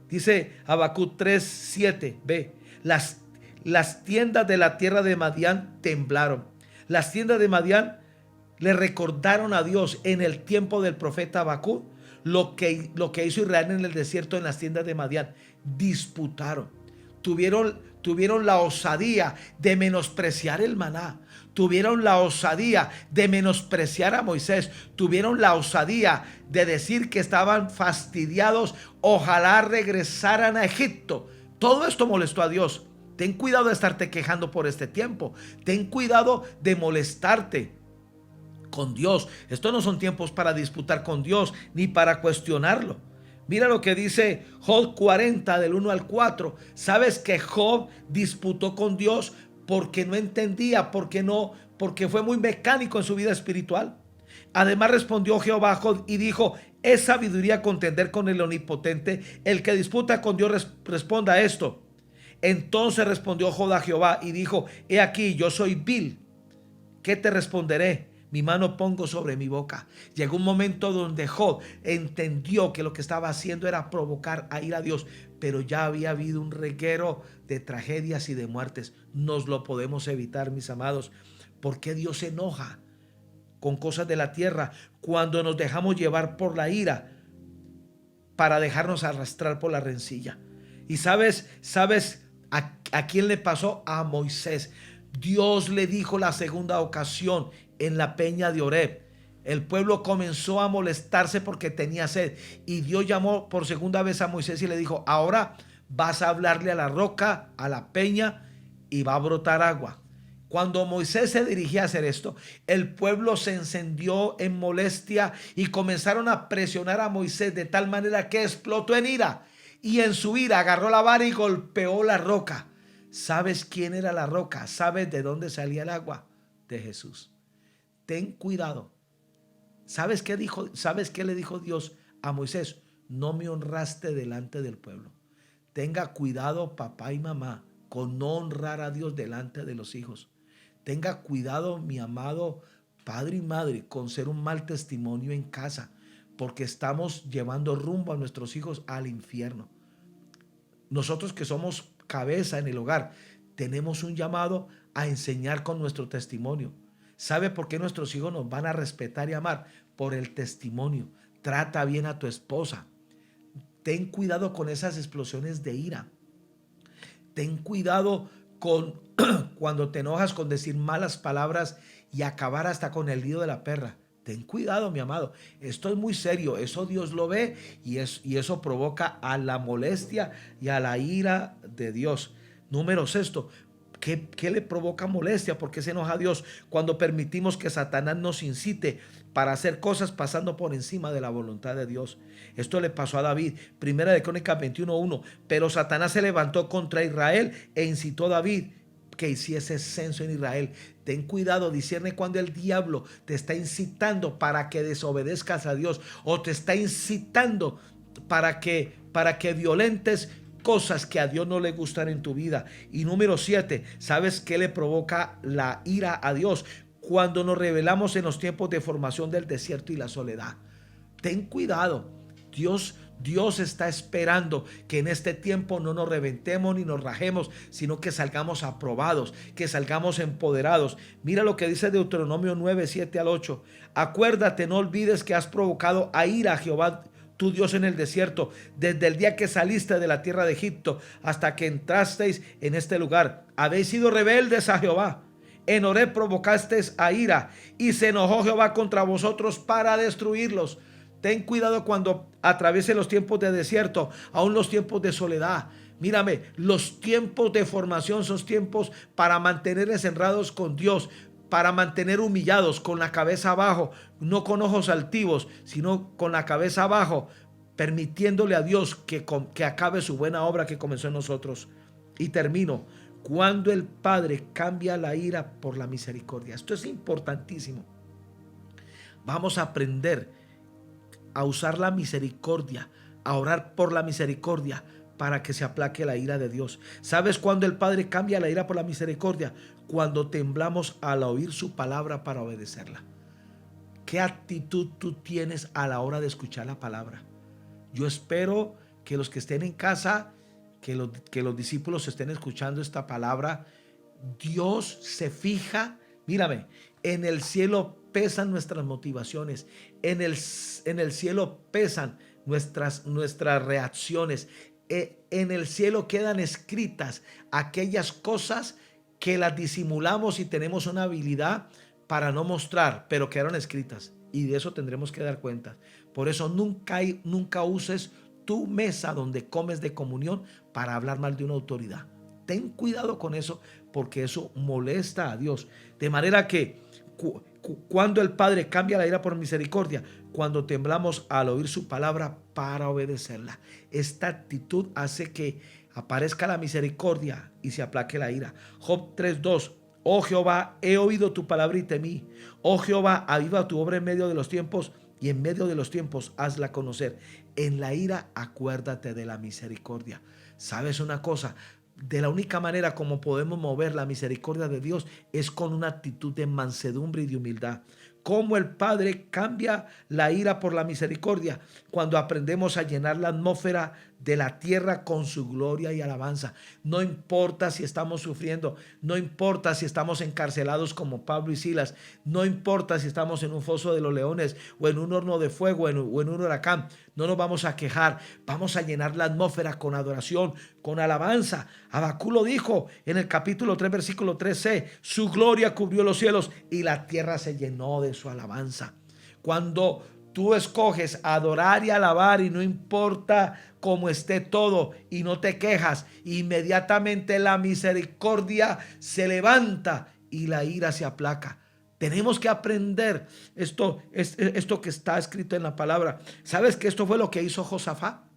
Dice Habacuc 3:7, ve, las tiendas de la tierra de Madián temblaron. Las tiendas de Madián le recordaron a Dios en el tiempo del profeta Habacuc lo que hizo Israel en el desierto en las tiendas de Madián. Disputaron. Tuvieron la osadía de menospreciar el maná. Tuvieron la osadía de menospreciar a Moisés. Tuvieron la osadía de decir que estaban fastidiados. Ojalá regresaran a Egipto. Todo esto molestó a Dios. Ten cuidado de estarte quejando por este tiempo. Ten cuidado de molestarte con Dios. Estos no son tiempos para disputar con Dios ni para cuestionarlo. Mira lo que dice Job 40 del 1 al 4. ¿Sabes que Job disputó con Dios porque no entendía, porque fue muy mecánico en su vida espiritual? Además respondió Jehová a Job y dijo: ¿es sabiduría contender con el omnipotente? El que disputa con Dios responda a esto. Entonces respondió Job a Jehová y dijo: he aquí, yo soy vil. ¿Qué te responderé? Mi mano pongo sobre mi boca. Llegó un momento donde Job entendió que lo que estaba haciendo era provocar a ir a Dios, pero ya había habido un reguero de tragedias y de muertes. Nos lo podemos evitar, mis amados. ¿Por qué Dios se enoja con cosas de la tierra cuando nos dejamos llevar por la ira para dejarnos arrastrar por la rencilla? Y sabes a quién le pasó? A Moisés. Dios le dijo la segunda ocasión en la peña de Horeb. El pueblo comenzó a molestarse porque tenía sed, y Dios llamó por segunda vez a Moisés y le dijo: ahora vas a hablarle a la roca, a la peña, y va a brotar agua. Cuando Moisés se dirigía a hacer esto, el pueblo se encendió en molestia y comenzaron a presionar a Moisés de tal manera que explotó en ira, y en su ira agarró la vara y golpeó la roca. ¿Sabes quién era la roca? ¿Sabes de dónde salía el agua? De Jesús. Ten cuidado. ¿Sabes qué dijo? ¿Sabes qué le dijo Dios a Moisés? No me honraste delante del pueblo. Tenga cuidado, papá y mamá, con no honrar a Dios delante de los hijos. Tenga cuidado, mi amado padre y madre, con ser un mal testimonio en casa, porque estamos llevando rumbo a nuestros hijos al infierno. Nosotros que somos cabeza en el hogar, tenemos un llamado a enseñar con nuestro testimonio. ¿Sabe por qué nuestros hijos nos van a respetar y amar? Por el testimonio. Trata bien a tu esposa. Ten cuidado con esas explosiones de ira. Ten cuidado con cuando te enojas, con decir malas palabras y acabar hasta con el lío de la perra. Ten cuidado, mi amado. Esto es muy serio. Eso Dios lo ve, y eso provoca a la molestia y a la ira de Dios. Número sexto. ¿Qué le provoca molestia? ¿Por qué se enoja Dios? Cuando permitimos que Satanás nos incite para hacer cosas pasando por encima de la voluntad de Dios. Esto le pasó a David. Primera de Crónicas 21:1. Pero Satanás se levantó contra Israel e incitó a David que hiciese censo en Israel. Ten cuidado, discierne cuando el diablo te está incitando para que desobedezcas a Dios, o te está incitando para que violentes cosas que a Dios no le gustan en tu vida. Y número 7, ¿sabes qué le provoca la ira a Dios? Cuando nos rebelamos en los tiempos de formación del desierto y la soledad. Ten cuidado. Dios está esperando que en este tiempo no nos reventemos ni nos rajemos, sino que salgamos aprobados, que salgamos empoderados. Mira lo que dice Deuteronomio 9:7-8. Acuérdate, no olvides que has provocado a ira a Jehová tu Dios en el desierto, desde el día que saliste de la tierra de Egipto hasta que entrasteis en este lugar. Habéis sido rebeldes a Jehová. En Horeb provocasteis a ira, y se enojó Jehová contra vosotros para destruirlos. Ten cuidado cuando atraviesen los tiempos de desierto, aún los tiempos de soledad. Mírame, los tiempos de formación son tiempos para mantener encerrados con Dios, para mantener humillados, con la cabeza abajo, no con ojos altivos, sino con la cabeza abajo, permitiéndole a Dios que acabe su buena obra que comenzó en nosotros. Y termino. Cuando el Padre cambia la ira por la misericordia. Esto es importantísimo. Vamos a aprender a usar la misericordia, a orar por la misericordia para que se aplaque la ira de Dios. ¿Sabes cuándo el Padre cambia la ira por la misericordia? Cuando temblamos al oír su palabra para obedecerla. ¿Qué actitud tú tienes a la hora de escuchar la palabra? Yo espero que los que estén en casa, que los discípulos estén escuchando esta palabra. Dios se fija, mírame, en el cielo pesan nuestras motivaciones, en el cielo pesan nuestras reacciones, en el cielo quedan escritas aquellas cosas que las disimulamos y tenemos una habilidad para no mostrar, pero quedaron escritas, y de eso tendremos que dar cuenta. Por eso nunca uses tu mesa donde comes de comunión para hablar mal de una autoridad. Ten cuidado con eso, porque eso molesta a Dios. De manera que cuando el Padre cambia la ira por misericordia, cuando temblamos al oír su palabra para obedecerla. Esta actitud hace que aparezca la misericordia y se aplaque la ira. Job 3:2. Oh Jehová, he oído tu palabra y temí. Oh Jehová, aviva tu obra en medio de los tiempos, y en medio de los tiempos hazla conocer. En la ira acuérdate de la misericordia. ¿Sabes una cosa? De la única manera como podemos mover la misericordia de Dios es con una actitud de mansedumbre y de humildad. Cómo el Padre cambia la ira por la misericordia cuando aprendemos a llenar la atmósfera de la tierra con su gloria y alabanza. No importa si estamos sufriendo, no importa si estamos encarcelados como Pablo y Silas, no importa si estamos en un foso de los leones o en un horno de fuego o en un huracán. No nos vamos a quejar, vamos a llenar la atmósfera con adoración, con alabanza. Habacuc lo dijo en el capítulo 3, versículo 13: su gloria cubrió los cielos y la tierra se llenó de su alabanza. Cuando tú escoges adorar y alabar, y no importa cómo esté todo, y no te quejas, inmediatamente la misericordia se levanta y la ira se aplaca. Tenemos que aprender esto que está escrito en la palabra. ¿Sabes que esto fue lo que hizo Josafat?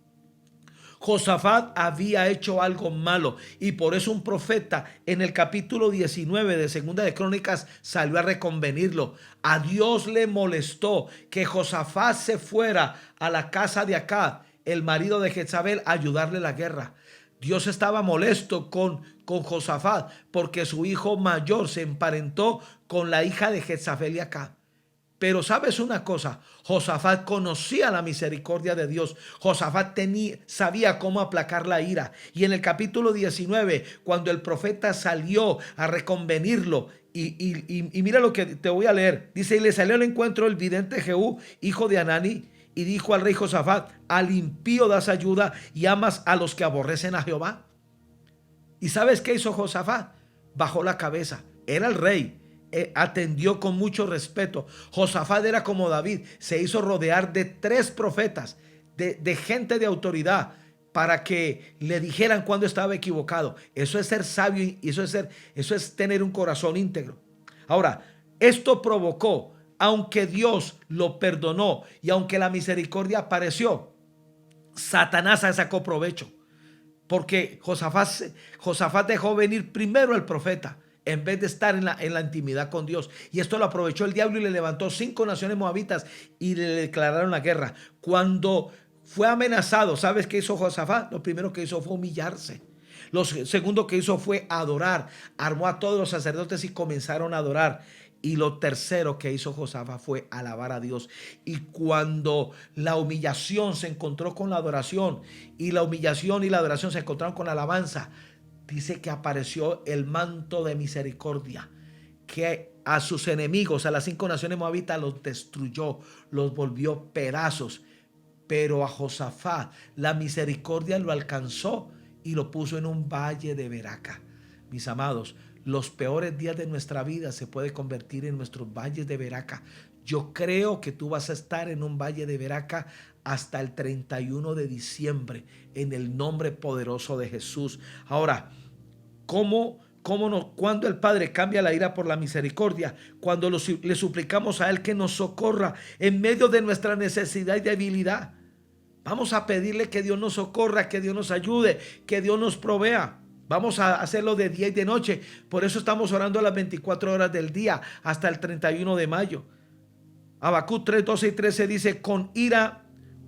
Josafat había hecho algo malo, y por eso un profeta en el capítulo 19 de Segunda de Crónicas salió a reconvenirlo. A Dios le molestó que Josafat se fuera a la casa de Acab, el marido de Jezabel, a ayudarle en la guerra. Dios estaba molesto con Josafat porque su hijo mayor se emparentó con la hija de Jezabel y Acab. Pero sabes una cosa, Josafat conocía la misericordia de Dios. Josafat sabía cómo aplacar la ira. Y en el capítulo 19, cuando el profeta salió a reconvenirlo, y mira lo que te voy a leer. Dice: y le salió al encuentro el vidente Jehú, hijo de Hanani, y dijo al rey Josafat: al impío das ayuda y amas a los que aborrecen a Jehová. ¿Y sabes qué hizo Josafat? Bajó la cabeza. Era el rey. Atendió con mucho respeto. Josafat era como David, se hizo rodear de 3 profetas, de gente de autoridad, para que le dijeran cuando estaba equivocado. Eso es ser sabio, y eso es tener un corazón íntegro. Ahora, esto provocó, aunque Dios lo perdonó y aunque la misericordia apareció, Satanás sacó provecho, porque Josafat dejó venir primero al profeta en vez de estar en la intimidad con Dios. Y esto lo aprovechó el diablo y le levantó 5 naciones moabitas y le declararon la guerra. Cuando fue amenazado, ¿sabes qué hizo Josafat? Lo primero que hizo fue humillarse. Lo segundo que hizo fue adorar. Armó a todos los sacerdotes y comenzaron a adorar. Y lo tercero que hizo Josafat fue alabar a Dios. Y cuando la humillación se encontró con la adoración, y la humillación y la adoración se encontraron con la alabanza, dice que apareció el manto de misericordia, que a sus enemigos, a las 5 naciones moabitas, los destruyó, los volvió pedazos. Pero a Josafat la misericordia lo alcanzó y lo puso en un valle de Beraca. Mis amados, los peores días de nuestra vida se pueden convertir en nuestros valles de Beraca. Yo creo que tú vas a estar en un valle de Beraca hasta el 31 de diciembre, en el nombre poderoso de Jesús. Ahora, cuando el Padre cambia la ira por la misericordia, cuando le suplicamos a Él que nos socorra en medio de nuestra necesidad y debilidad. Vamos a pedirle que Dios nos socorra, que Dios nos ayude, que Dios nos provea. Vamos a hacerlo de día y de noche. Por eso estamos orando a las 24 horas del día hasta el 31 de mayo. Habacuc 3, 12 y 13 dice: con ira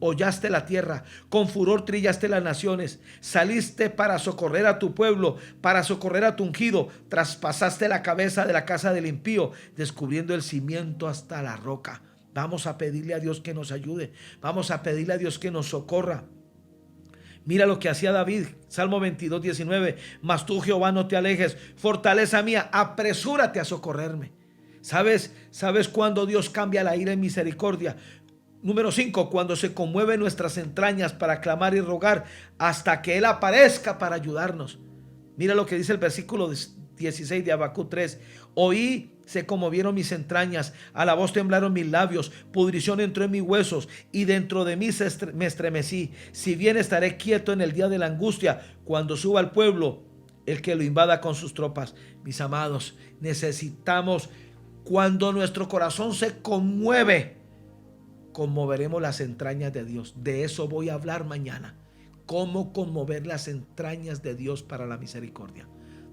hollaste la tierra, con furor trillaste las naciones, saliste para socorrer a tu pueblo, para socorrer a tu ungido, traspasaste la cabeza de la casa del impío, descubriendo el cimiento hasta la roca. Vamos a pedirle a Dios que nos ayude, vamos a pedirle a Dios que nos socorra. Mira lo que hacía David, Salmo 22, 19. Mas tú, Jehová, no te alejes, fortaleza mía, apresúrate a socorrerme. ¿Sabes cuándo Dios cambia la ira en misericordia? Número 5, cuando se conmueven nuestras entrañas para clamar y rogar hasta que Él aparezca para ayudarnos. Mira lo que dice el versículo 16 de Habacuc 3. Oí, se conmovieron mis entrañas, a la voz temblaron mis labios, pudrición entró en mis huesos y dentro de mí me estremecí. Si bien estaré quieto en el día de la angustia, cuando suba al pueblo el que lo invada con sus tropas. Mis amados, necesitamos, cuando nuestro corazón se conmueve, conmoveremos las entrañas de Dios. De eso voy a hablar mañana. Cómo conmover las entrañas de Dios para la misericordia.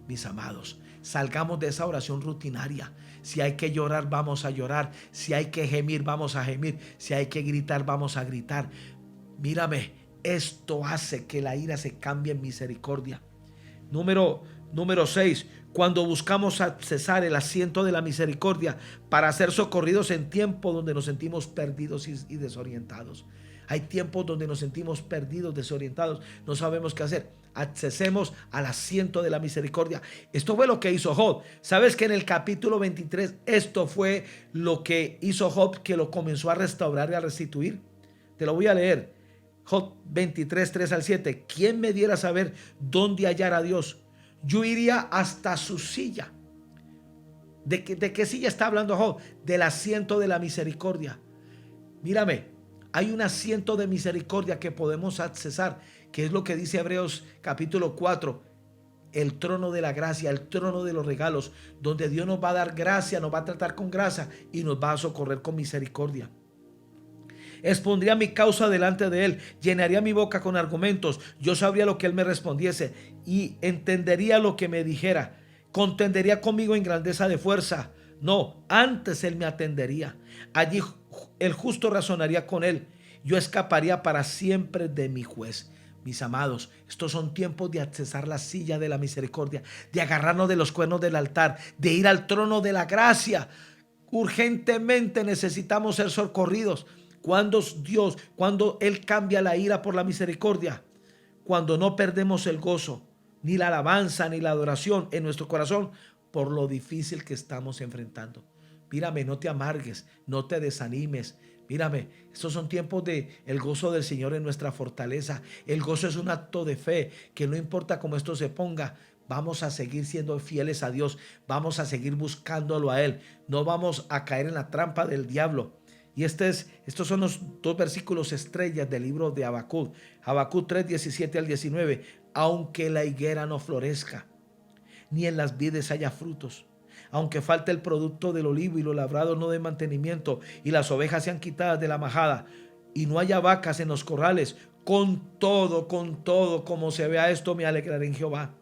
Mis amados, salgamos de esa oración rutinaria. Si hay que llorar, vamos a llorar. Si hay que gemir, vamos a gemir. Si hay que gritar, vamos a gritar. Mírame, esto hace que la ira se cambie en misericordia. Número 6. Cuando buscamos accesar el asiento de la misericordia para ser socorridos en tiempos donde nos sentimos perdidos y desorientados. Hay tiempos donde nos sentimos perdidos, desorientados, no sabemos qué hacer. Accesemos al asiento de la misericordia. Esto fue lo que hizo Job. ¿Sabes que en el capítulo 23 esto fue lo que hizo Job, que lo comenzó a restaurar y a restituir? Te lo voy a leer. Job 23, 3 al 7. ¿Quién me diera saber dónde hallar a Dios? Yo iría hasta su silla. ¿De qué silla está hablando Job? Del asiento de la misericordia. Mírame, hay un asiento de misericordia que podemos accesar, que es lo que dice Hebreos capítulo 4. El trono de la gracia, el trono de los regalos, donde Dios nos va a dar gracia, nos va a tratar con gracia y nos va a socorrer con misericordia. Expondría mi causa delante de él, llenaría mi boca con argumentos, yo sabría lo que él me respondiese y entendería lo que me dijera. Contendería conmigo en grandeza de fuerza. No, antes él me atendería. Allí el justo razonaría con él. Yo escaparía para siempre de mi juez. Mis amados, estos son tiempos de accesar la silla de la misericordia, de agarrarnos de los cuernos del altar, de ir al trono de la gracia. Urgentemente necesitamos ser socorridos. Cuando Él cambia la ira por la misericordia, cuando no perdemos el gozo, ni la alabanza, ni la adoración en nuestro corazón, por lo difícil que estamos enfrentando. Mírame, no te amargues, no te desanimes. Mírame, estos son tiempos de el gozo del Señor en nuestra fortaleza. El gozo es un acto de fe, que no importa cómo esto se ponga, vamos a seguir siendo fieles a Dios, vamos a seguir buscándolo a Él, no vamos a caer en la trampa del diablo. Y estos son los dos versículos estrellas del libro de Habacuc. Habacuc 3, 17 al 19. Aunque la higuera no florezca, ni en las vides haya frutos, aunque falte el producto del olivo y los labrados no den mantenimiento, y las ovejas sean quitadas de la majada, y no haya vacas en los corrales, con todo, como se vea esto, me alegraré en Jehová.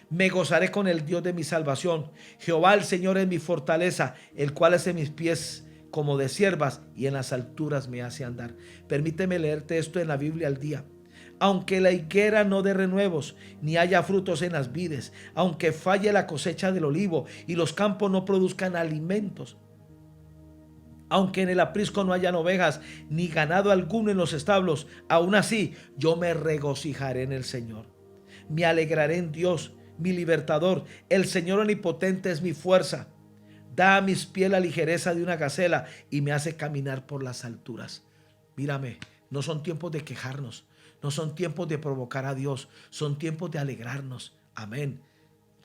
Me gozaré con el Dios de mi salvación. Jehová el Señor es mi fortaleza, el cual hace mis pies como de siervas y en las alturas me hace andar. Permíteme leerte esto en la Biblia al día. Aunque la higuera no dé renuevos, ni haya frutos en las vides, aunque falle la cosecha del olivo y los campos no produzcan alimentos, aunque en el aprisco no hayan ovejas, ni ganado alguno en los establos, aún así yo me regocijaré en el Señor. Me alegraré en Dios, mi libertador. El Señor omnipotente es mi fuerza. Da a mis pies la ligereza de una gacela y me hace caminar por las alturas. Mírame, no son tiempos de quejarnos, no son tiempos de provocar a Dios, son tiempos de alegrarnos. Amén.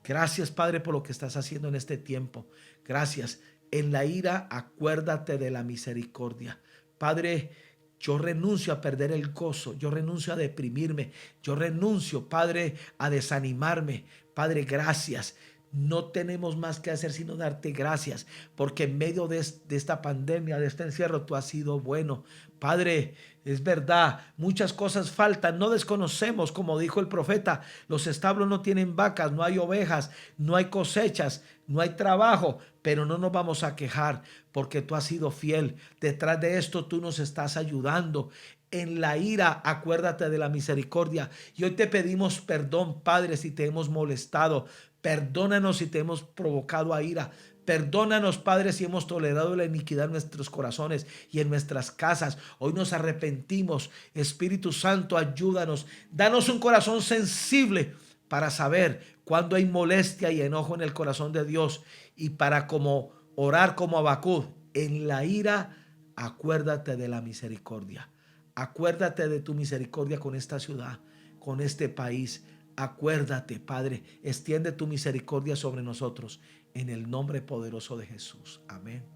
Gracias, Padre, por lo que estás haciendo en este tiempo. Gracias. En la ira, acuérdate de la misericordia. Padre, yo renuncio a perder el gozo, yo renuncio a deprimirme, yo renuncio, Padre, a desanimarme. Padre, gracias. no tenemos más que hacer sino darte gracias, porque en medio de esta pandemia, de este encierro, tú has sido bueno. Padre, es verdad, muchas cosas faltan, no desconocemos, como dijo el profeta, los establos no tienen vacas, no hay ovejas, no hay cosechas, no hay trabajo, pero no nos vamos a quejar porque tú has sido fiel. Detrás de esto tú nos estás ayudando. En la ira, acuérdate de la misericordia. Y hoy te pedimos perdón, Padre, si te hemos molestado. Perdónanos si te hemos provocado a ira. Perdónanos, Padre, si hemos tolerado la iniquidad en nuestros corazones y en nuestras casas. Hoy nos arrepentimos. Espíritu Santo, ayúdanos. Danos un corazón sensible para saber cuando hay molestia y enojo en el corazón de Dios, y para como orar como Habacuc, en la ira, acuérdate de la misericordia. Acuérdate de tu misericordia con esta ciudad, con este país. Acuérdate, Padre, extiende tu misericordia sobre nosotros en el nombre poderoso de Jesús. Amén.